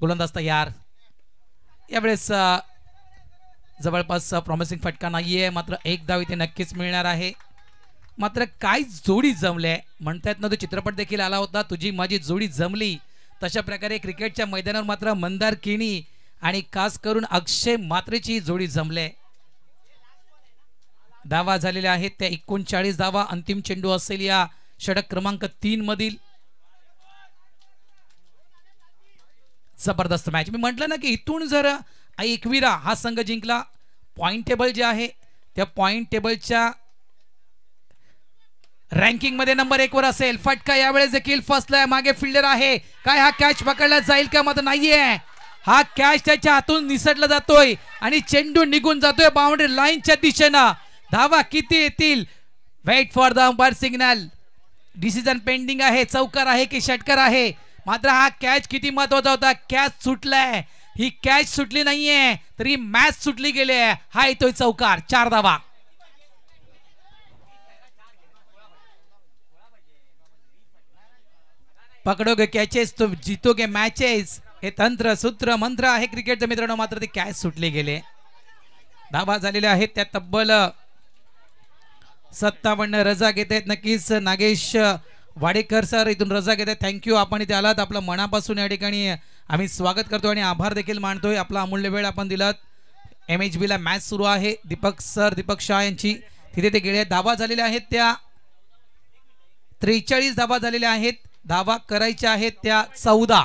गोलंदाज तयार. यावेळेस जवळपास प्रॉमिसिंग फटका नाहीये मात्र 1 धाव इथे नक्कीच मिळणार आहे. मात्र काय जोडी जमले म्हणतात ना. तो चित्रपट देखील आला होता तुझी माझी जोडी जमली. तशा प्रकारे क्रिकेटच्या मैदानावर मात्र मंदारकिनी आणि खास करून अक्षय मात्रेची जोडी जमले. धावा झालेल्या आहेत त्या 39 धावा. अंतिम चेंडू असेल या षटक क्रमांक 3 मधील. जबरदस्त मॅच. मी म्हटलं ना की इथून जर एकविरा हा संघ जिंकला पॉइंट टेबल जे आहे त्या पॉइंट टेबलच्या रँकिंग मध्ये नंबर 1 वर असेल. फटका यावेळेस देखील फसलाय. मागे फिल्डर आहे. काय हा कॅच पकडला जाईल का मात्र नाहीये. हा कॅच त्याच्या हातून निसटला जातोय आणि चेंडू निघून जातोय बाउंड्री लाईनच्या दिशेनं. धावा किती येतील. Wait for the umpire signal. Decision pending आहे. चौकार आहे की षटकार आहे. मात्र हा कॅच किती महत्वाचा होता. कॅच सुटलाय. ही कॅच सुटली नाहीये तरी मॅच सुटली गेली आहे. हा येतोय चौकार. 4 धावा. पकडोगे कॅचेस तो जीतोगे मॅचेस. हे तंत्र सूत्र मंत्र आहे क्रिकेटचं मित्रांनो. मात्र ते कॅच सुटले गेले. धावा झालेल्या आहेत त्या तब्बल 57. रजा घेत आहेत नक्कीच नागेश वाडेकर सर इथून रजा घेत आहेत. थँक्यू आपण इथे आलात. आपलं मनापासून या ठिकाणी आम्ही स्वागत करतो आणि आभार देखील मानतोय. आपला अमूल्य वेळ आपण दिलात. MHB ला मॅच सुरू आहे. दीपक शाह यांची तिथे ते गेले. धावा झालेल्या आहेत त्या 43 धावा झालेल्या आहेत. धावा करायच्या आहेत त्या 14.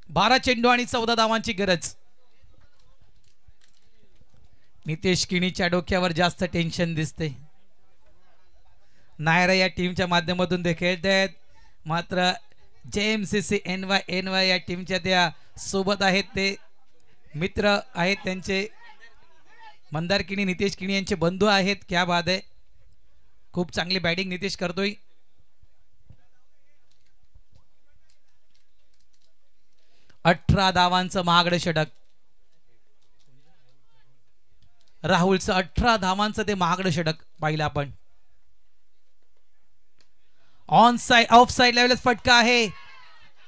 12 चेंडू आणि 14 धावांची गरज. नितेश किणीच्या डोक्यावर जास्त टेन्शन दिसते. नायरा या टीमच्या माध्यमातून ते खेळत आहेत. मात्र JMCC NY या टीमच्या त्या सोबत आहेत. ते मित्र आहेत त्यांचे. मंदार किणी नितेश किणी यांचे बंधू आहेत. क्या बात आहे. खूप चांगली बॅटिंग नितेश करतोय. अठरा धावांचं महागडं षटक. राहुलचं 18 धावांचं ते महागडं षटक पाहिलं आपण. ऑन साइड ऑफ साइड लेवलच फटका आहे.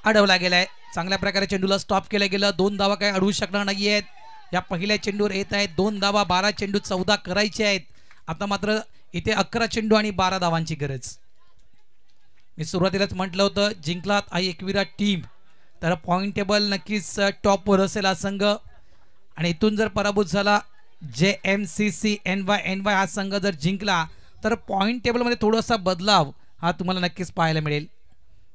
अडवला गेलाय. चांगल्या प्रकारे चेंडूला स्टॉप केलं गेलं. 2 धावा काही अडवू शकणार नाहीयेत. या पहिल्या चेंडूवर येत आहेत 2 धावा. 12 चेंडू 14 करायचे आहेत. आता मात्र इथे 11 चेंडू आणि 12 धावांची गरज. मी सुरुवातीलाच म्हटलं होतं जिंकलात आई एकविरा टीम तर पॉईंट टेबल नक्कीच टॉपवर असेल हा संघ. आणि इथून जर पराभूत झाला JMCC NY हा संघ जर जिंकला तर पॉईंट टेबलमध्ये थोडासा बदलाव हा तुम्हाला नक्कीच पाहायला मिळेल.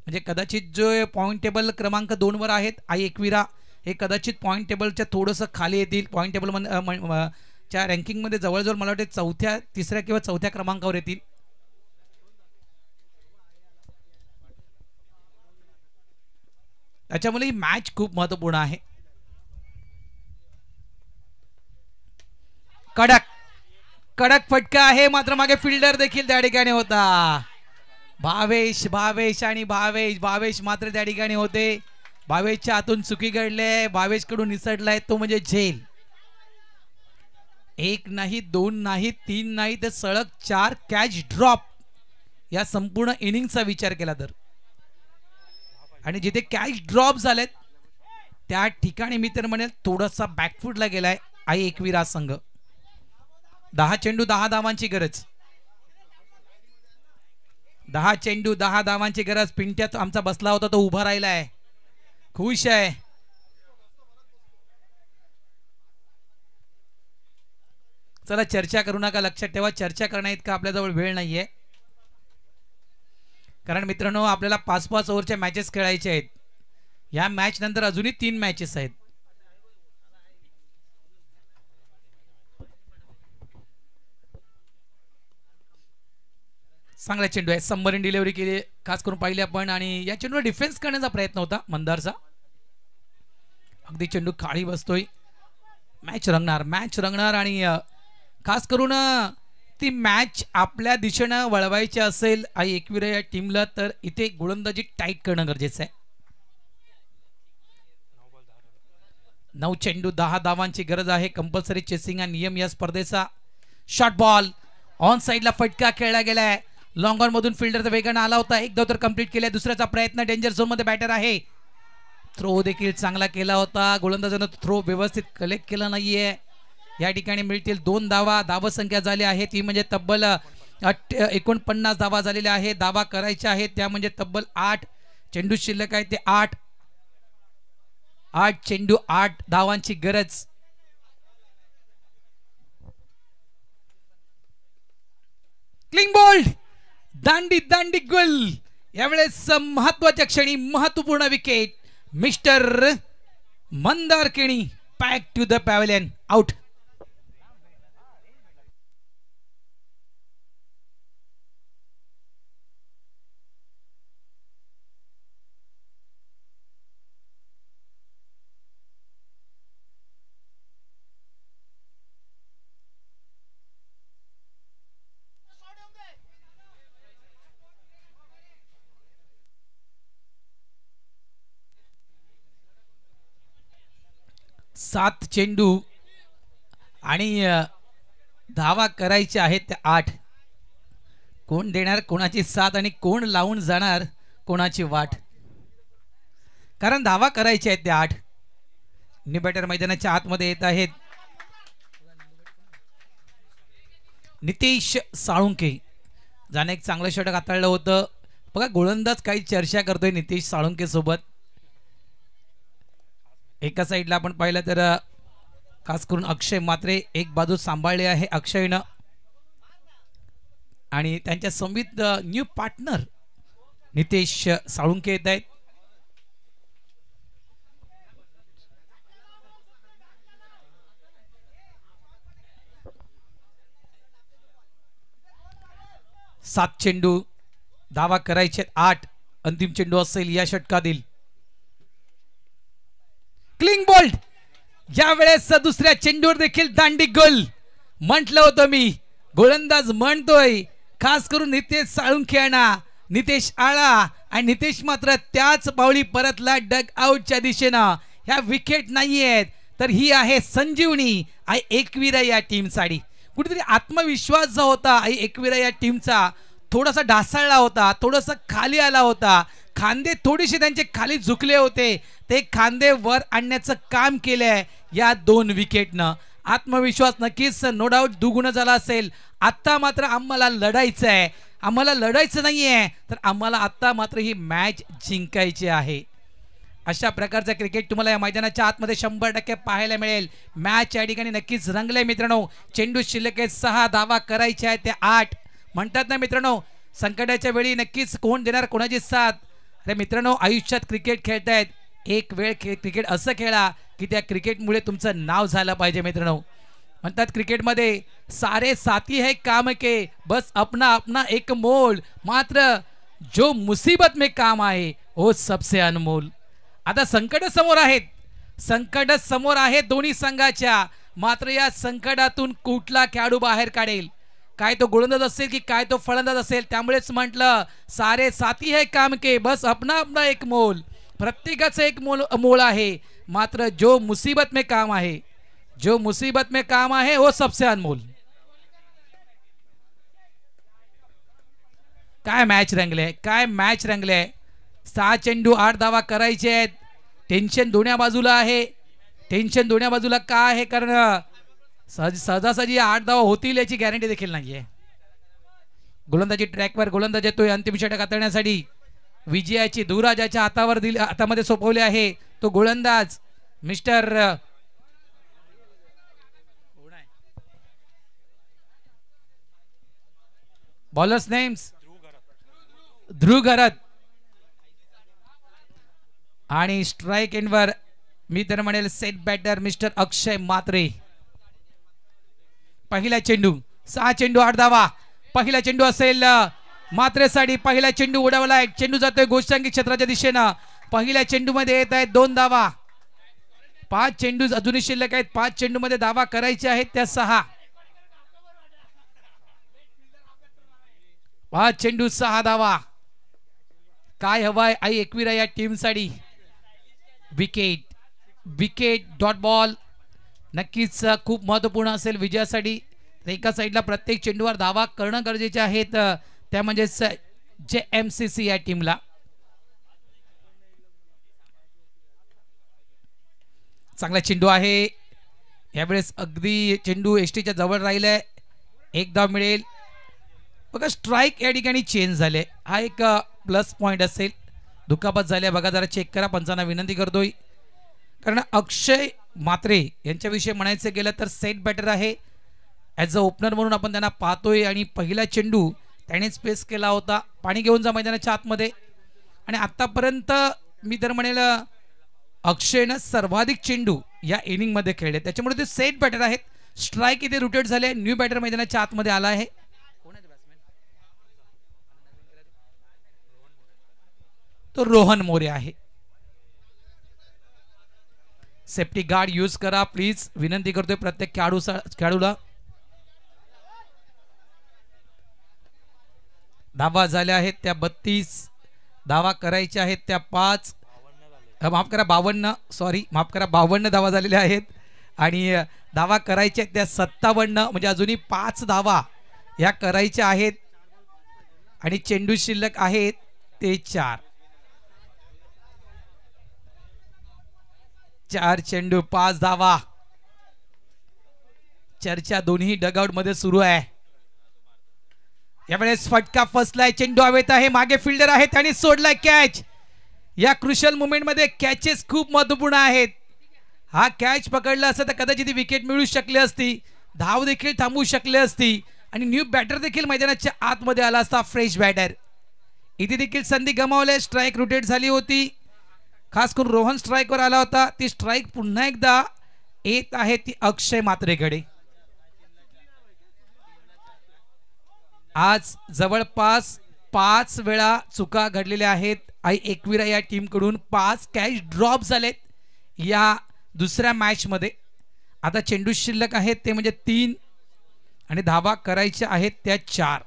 म्हणजे कदाचित जो पॉईंट टेबल क्रमांक 2वर आहेत आई एकविरा हे कदाचित पॉईंट टेबलच्या थोडंसं खाली येतील. पॉईंट टेबल च्या रँकिंगमध्ये जवळजवळ मला वाटते तिसऱ्या किंवा चौथ्या क्रमांकावर येतील. त्याच्यामुळे ही मॅच खूप महत्वपूर्ण आहे. कडक कडक फटका आहे मात्र मागे फिल्डर देखील त्या ठिकाणी होता. भावेश आणि भावेश मात्र त्या ठिकाणी होते. भावेशच्या हातून चुकी घडले. भावेश कडून निसटलाय तो म्हणजे झेल. 1 नाही 2 नाही 3 नाही तर सलग 4 कॅच ड्रॉप या संपूर्ण इनिंगचा विचार केला तर. आणि जिथे कॅच ड्रॉप झालेत त्या ठिकाणी मी तर म्हणेल थोडासा बॅकफुटला गेलाय आई एकविरा संघ. 10 चेंडू 10 धावांची गरज. 10 चेंडू 10 धावांची गरज. पिंट्यात आमचा बसला होता तो उभा राहिलाय, खुश आहे. चला चर्चा करू नका, लक्षात ठेवा चर्चा करण्या इतका आपल्याजवळ वेळ नाहीये. कारण मित्रांनो आपल्याला 5-5 ओव्हरच्या मॅचेस खेळायचे आहेत. या मॅच नंतर अजूनही 3 मॅचेस आहेत. चांगला चेंडू आहे, सबमरीन डिलिव्हरी केली खास करून पाहिली आपण. आणि या चेंडूवर डिफेन्स करण्याचा प्रयत्न होता मंदारचा. अगदी चेंडू खाली बसतोय. मॅच रंगणार आणि खास करून ती मॅच आपल्या दिशेनं वळवायची असेल आई एकविरा या टीमला तर इथे गोलंदाजी टाईट करणं गरजेचं आहे. 9 चेंडू 10 धावांची गरज आहे. कंपल्सरी चेसिंग हा नियम या स्पर्धेचा. शॉर्ट बॉल ऑन साइडला फटका खेळला गेलाय. लॉंग ऑन मधून फिल्डर वेगाने आला होता. एक धाव तर कंप्लीट केलाय. दुसऱ्याचा प्रयत्न डेंजर झोन मध्ये बॅटर आहे. थ्रो देखील चांगला केला होता. गोलंदाजानं थ्रो व्यवस्थित कलेक्ट केला नाहीये. या ठिकाणी मिळतील 2 धावा. धावसंख्या झाली आहे ती म्हणजे तब्बल 49 धावा झालेल्या आहेत. धावा करायच्या आहेत त्या म्हणजे तब्बल 8. चेंडू शिल्लक आहे ते 8 चेंडू 8 धावांची गरज. क्लिंग बोल्ड दांडी गुल. यावेळेस महत्वाच्या क्षणी महत्वपूर्ण wicket. Mister Mandar Keni back to the pavilion. Out. सात चेंडू आणि धावा करायच्या आहेत त्या 8. कोण देणार कोणाची साथ आणि कोण लावून जाणार कोणाची वाट. कारण धावा करायच्या आहेत त्या 8. न्यू बॅटर मैदानाच्या आतमध्ये येत आहेत. नितेश साळुंके ज्याने एक चांगलं षटक हाताळलं होतं. बघा गोलंदाज काही चर्चा करतोय नितेश साळुंके सोबत. एका साईडला आपण पाहिलं तर खास करून अक्षय मात्रे एक बाजू सांभाळली आहे अक्षयनं. आणि त्यांच्या संवित न्यू पार्टनर नितेश साळुंके येत आहेत. सात चेंडू धावा करायचे 8. अंतिम चेंडू असेल या षटकातील. क्लिंग बोल्ड यावेळेस दुसऱ्या चेंडूवर देखील दांडी गोल. म्हटलं होतं मी गोलंदाज म्हणतोय खास करून नितेश साळुंखे आणा. नितेश आळा आणि नितेश मात्र त्याच पावली परतला डग आउटच्या दिशेनं. ह्या विकेट नाही आहेत तर ही आहे संजीवनी आई एकविरा या टीमसाठी. कुठेतरी आत्मविश्वास जो होता आई एकविरा या टीमचा थोडासा ढासळला होता, थोडासा खाली आला होता. खांदे थोडेसे त्यांचे खाली झुकले होते. ते खांदे वर आणण्याचं काम केलंय या 2 विकेटनं. आत्मविश्वास नक्कीच नो डाऊट दुगुण झाला असेल. आत्ता मात्र आम्हाला लढायचं आहे. आम्हाला लढायचं नाहीये तर आम्हाला आत्ता मात्र ही मॅच जिंकायची आहे. अशा प्रकारचं क्रिकेट तुम्हाला या मैदानाच्या आतमध्ये 100% पाहायला मिळेल. मॅच या ठिकाणी नक्कीच रंगले मित्रांनो. चेंडू शिल्लक आहेत 6, धावा करायचे आहेत ते 8. म्हणतात ना मित्रांनो, संकटाच्या वेळी नक्कीच कोण देणार कोणाची साथ. अरे मित्रांनो, आयुष्यात क्रिकेट खेळतायत, एक वेळ क्रिकेट असं खेळा की त्या क्रिकेटमुळे तुमचं नाव झालं पाहिजे मित्रांनो. म्हणतात क्रिकेटमध्ये सारे साथी है काम के, बस अपना अपना एक मोल, मात्र जो मुसीबत में काम आहे वो सबसे अनमोल. आता संकट समोर आहेत, संकट समोर आहेत दोन्ही संघाच्या. मात्र या संकटातून कुठला खेळाडू बाहेर काढेल, काय तो गोलंदाज असेल की काय तो फलंदाज असेल. त्यामुळेच म्हटलं सारे साथी है काम के, बस अपना अपना एक मोल. प्रत्येकाचं एक मोल आहे, मात्र जो मुसीबत में काम आहे, जो मुसीबत में काम आहे वो सबसे अनमोल. काय मॅच रंगले, काय मॅच रंगले. 6 चेंडू 8 धावा करायचे आहेत. टेन्शन दोन्ही बाजूला आहे. टेन्शन दोन्ही बाजूला का आहे, कारण सहजासहजी 8 धावा होतील याची गॅरंटी देखील नाहीये. गोलंदाजी ट्रॅकवर गोलंदाज येतोय अंतिम षटक हाताळण्यासाठी. विजयाची धुराजाच्या हातामध्ये सोपवले आहे. तो गोलंदाज मिस्टर बॉलर्स नेम्स ध्रुव घरत आणि स्ट्राइक एंडवर मी तर म्हणेल सेट बॅटर मिस्टर अक्षय म्हात्रे. पहिला चेंडू 6 चेंडू 8 धावा. पहिला चेंडू असेल म्हात्रेसाठी. पहिला चेंडू उडवलाय. चेंडू जातोय गोष्टांकी क्षेत्राच्या दिशेनं. पहिल्या चेंडू मध्ये येत आहेत 2 धावा. 5 चेंडू अजूनही शिल्लक आहेत. 5 चेंडू मध्ये धावा करायचे आहेत त्या 6. 5 चेंडू 6 धावा. काय हवाय आई एकविरा या टीम साठी. विकेट, विकेट, डॉट बॉल नक्कीच खूप महत्वपूर्ण असेल विजयासाठी. एका साईडला प्रत्येक चेंडूवर धावा करणं गरजेचे आहेत, त्या म्हणजे JMCC या टीमला. चांगला चेंडू आहे यावेळेस. अगदी चेंडू एसटीच्या जवळ राहिलाय. 1 धाव मिळेल. बघा स्ट्राइक या ठिकाणी चेंज झाले, हा एक प्लस पॉइंट असेल. दुखापत झाल्या बघा, जरा चेक करा. पंचांना विनंती करतोय, कारण अक्षय म्हात्रे यांच्याविषयी म्हणायचं गेलं तर सेट बॅटर आहे. ॲज अ ओपनर म्हणून आपण त्यांना पाहतोय. आणि पहिला चेंडू त्यानेच पेस केला होता. पाणी घेऊन जा मैदानाच्या आतमध्ये. आणि आतापर्यंत मी तर म्हणेल अक्षयनं सर्वाधिक चेंडू या इनिंगमध्ये खेळले, त्याच्यामुळे ते सेट बॅटर आहेत. स्ट्राइक इथे रोटेट झाले. न्यू बॅटर मैदानाच्या आतमध्ये आला आहे. तो रोहन मोरे आहे. सेफ्टी गार्ड यूज करा प्लीज, विनंती करतोय प्रत्येक खेळाडूला. धावा झाल्या आहेत त्या 32. धावा करायच्या आहेत त्या 5. माफ करा 52, सॉरी माफ करा 52 धावा झालेल्या आहेत. आणि धावा करायच्या त्या 57, म्हणजे अजूनही 5 धावा या करायच्या आहेत. आणि चेंडू शिल्लक आहेत ते 4. 4 चेंडू 5 धावा. चर्चा दोन्ही डगआउट मध्ये सुरू आहे. यावेळेस फटका फसलाय. चेंडू हवेत आहे. मागे फिल्डर आहे, त्याने सोडलाय कॅच. या क्रुशियल मोमेंट मध्ये कॅचेस खूप महत्वपूर्ण आहेत. हा कॅच पकडला असता तर कदाचित ती विकेट मिळू शकली असती, धाव देखील थांबवू शकली असती, आणि न्यू बॅटर देखील मैदानाच्या आतमध्ये आला असता. Fresh batter. इथे देखील संधी गमावले. स्ट्राइक रोटेट झाली होती. खास करून रोहन स्ट्राइकवर आला होता. ती स्ट्राइक पुन्हा एकदा येत आहे ती अक्षय म्हात्रेकडे. आज जवळपास 5 वेळा चुका घडलेल्या आहेत. आई एकविरा या टीम कडून 5 कॅच ड्रॉप झालेत या दुसऱ्या मॅच मध्ये. आता चेंडू शिल्लक आहेत ते म्हणजे 3 आणि धावा करायच्या आहेत त्या 4.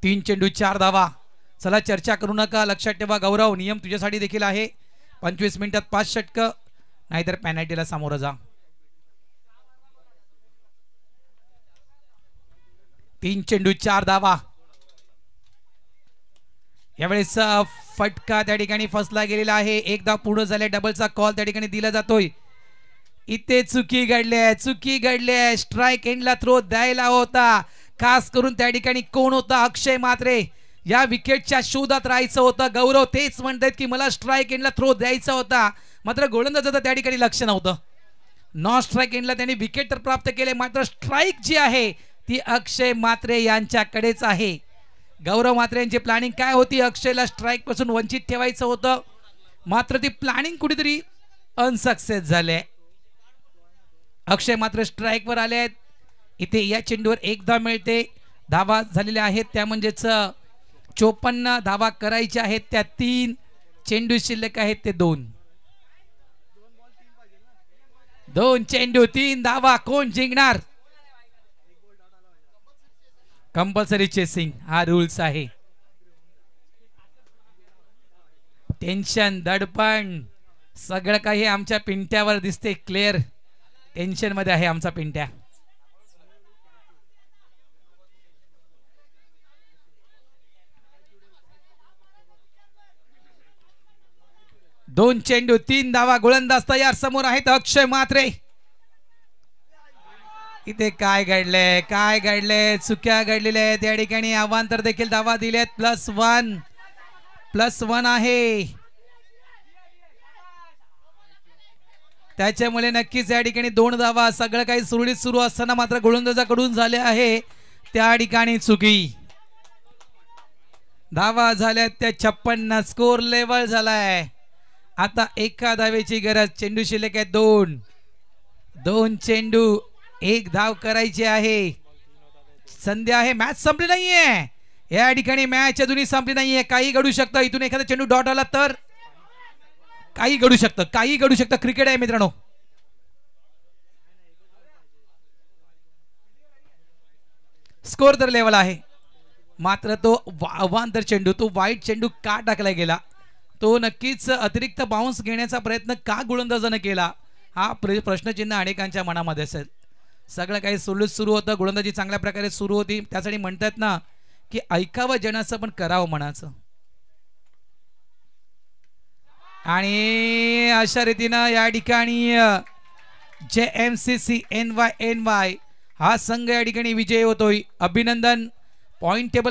3 चेंडू 4 धावा. चला चर्चा करू नका, लक्षात ठेवा गौरव, नियम तुझ्यासाठी देखील आहे. 25 मिनिटात 5 षटक, नाहीतर पेनल्टीला सामोरं जा. 3 चेंडू 4 धावा. यावेळेस फटका त्या ठिकाणी फसला गेलेला आहे. 1 धाव पूर्ण झाले. डबलचा कॉल त्या ठिकाणी दिला जातोय. इथे चुकी घडली, चुकी घडली. स्ट्राइक एंडला थ्रो द्यायला होता. खास करून त्या ठिकाणी कोण होता? अक्षय म्हात्रे. या विकेटच्या शोधात राहायचं होतं. गौरव तेच म्हणतात की मला स्ट्राईक एंडला थ्रो द्यायचा होता, मात्र गोलंदाजाचं त्या ठिकाणी लक्ष नव्हतं. नॉन स्ट्राईक एंडला त्यांनी विकेट तर प्राप्त केले, मात्र स्ट्राईक जी आहे ती अक्षय म्हात्रे यांच्याकडेच आहे. गौरव म्हात्रे यांची प्लॅनिंग काय होती? अक्षयला स्ट्राईक पासून वंचित ठेवायचं होतं, मात्र ती प्लॅनिंग कुठेतरी अनसक्सेस झाले. अक्षय मात्र स्ट्राईक वर आले आहेत. इथे या चेंडूवर एक धाव मिळते. धावा झालेल्या आहेत त्या म्हणजेच 54 धावा करायच्या आहेत. त्या 3 चेंडू शिल्लक आहेत ते 2 चेंडू 3 धावा. कोण जिंकणार? कंपल्सरी चेसिंग हा रूल्स आहे. टेन्शन, दडपण सगळं काही आमच्या पिंट्यावर दिसते. क्लिअर टेन्शन मध्ये आहे आमचा पिंट्या. दोन चेंडू 3 धावा. गोलंदाज तयार. समोर आहेत अक्षय म्हात्रे. इथे काय घडले? काय घडले? चुक्या घडलेल्या आहेत या ठिकाणी. अवांतर देखील धावा दिलेत. +1 आहे. त्याच्यामुळे नक्कीच या ठिकाणी 2 धावा. सगळं काही सुरळीत सुरू असताना मात्र गोलंदाजाकडून झाले आहे त्या ठिकाणी चुकी. धावा झाल्यात त्या 56. स्कोर लेवल झालाय. आता एका धावेची गरज. चेंडू शिल्लक आहे 2 चेंडू 1 धाव करायची आहे. संधी आहे. मॅच संपली नाहीये या ठिकाणी. मॅच अजूनही संपली नाहीये. काही घडू शकतं. इथून एखादा चेंडू डॉट आला तर काही घडू शकतं. काही घडू शकतं. क्रिकेट आहे मित्रांनो. स्कोर तर लेवल आहे, मात्र तो अवांतर चेंडू, तो वाईट चेंडू का टाकला गेला? तो नक्कीच अतिरिक्त बाउन्स घेण्याचा प्रयत्न का गोलंदाजाने केला? हा प्रश्नचिन्ह अनेकांच्या मनामध्ये असेल. सगळं काही सुरळीत सुरू होतं. गोलंदाजी चांगल्या प्रकारे सुरू होती. त्यासाठी म्हणतात ना की ऐकावं जनाचं पण करावं मनाचं. आणि अशा रीतीनं या ठिकाणी JMCC NY हा संघ या ठिकाणी विजयी होतोय. अभिनंदन. Point table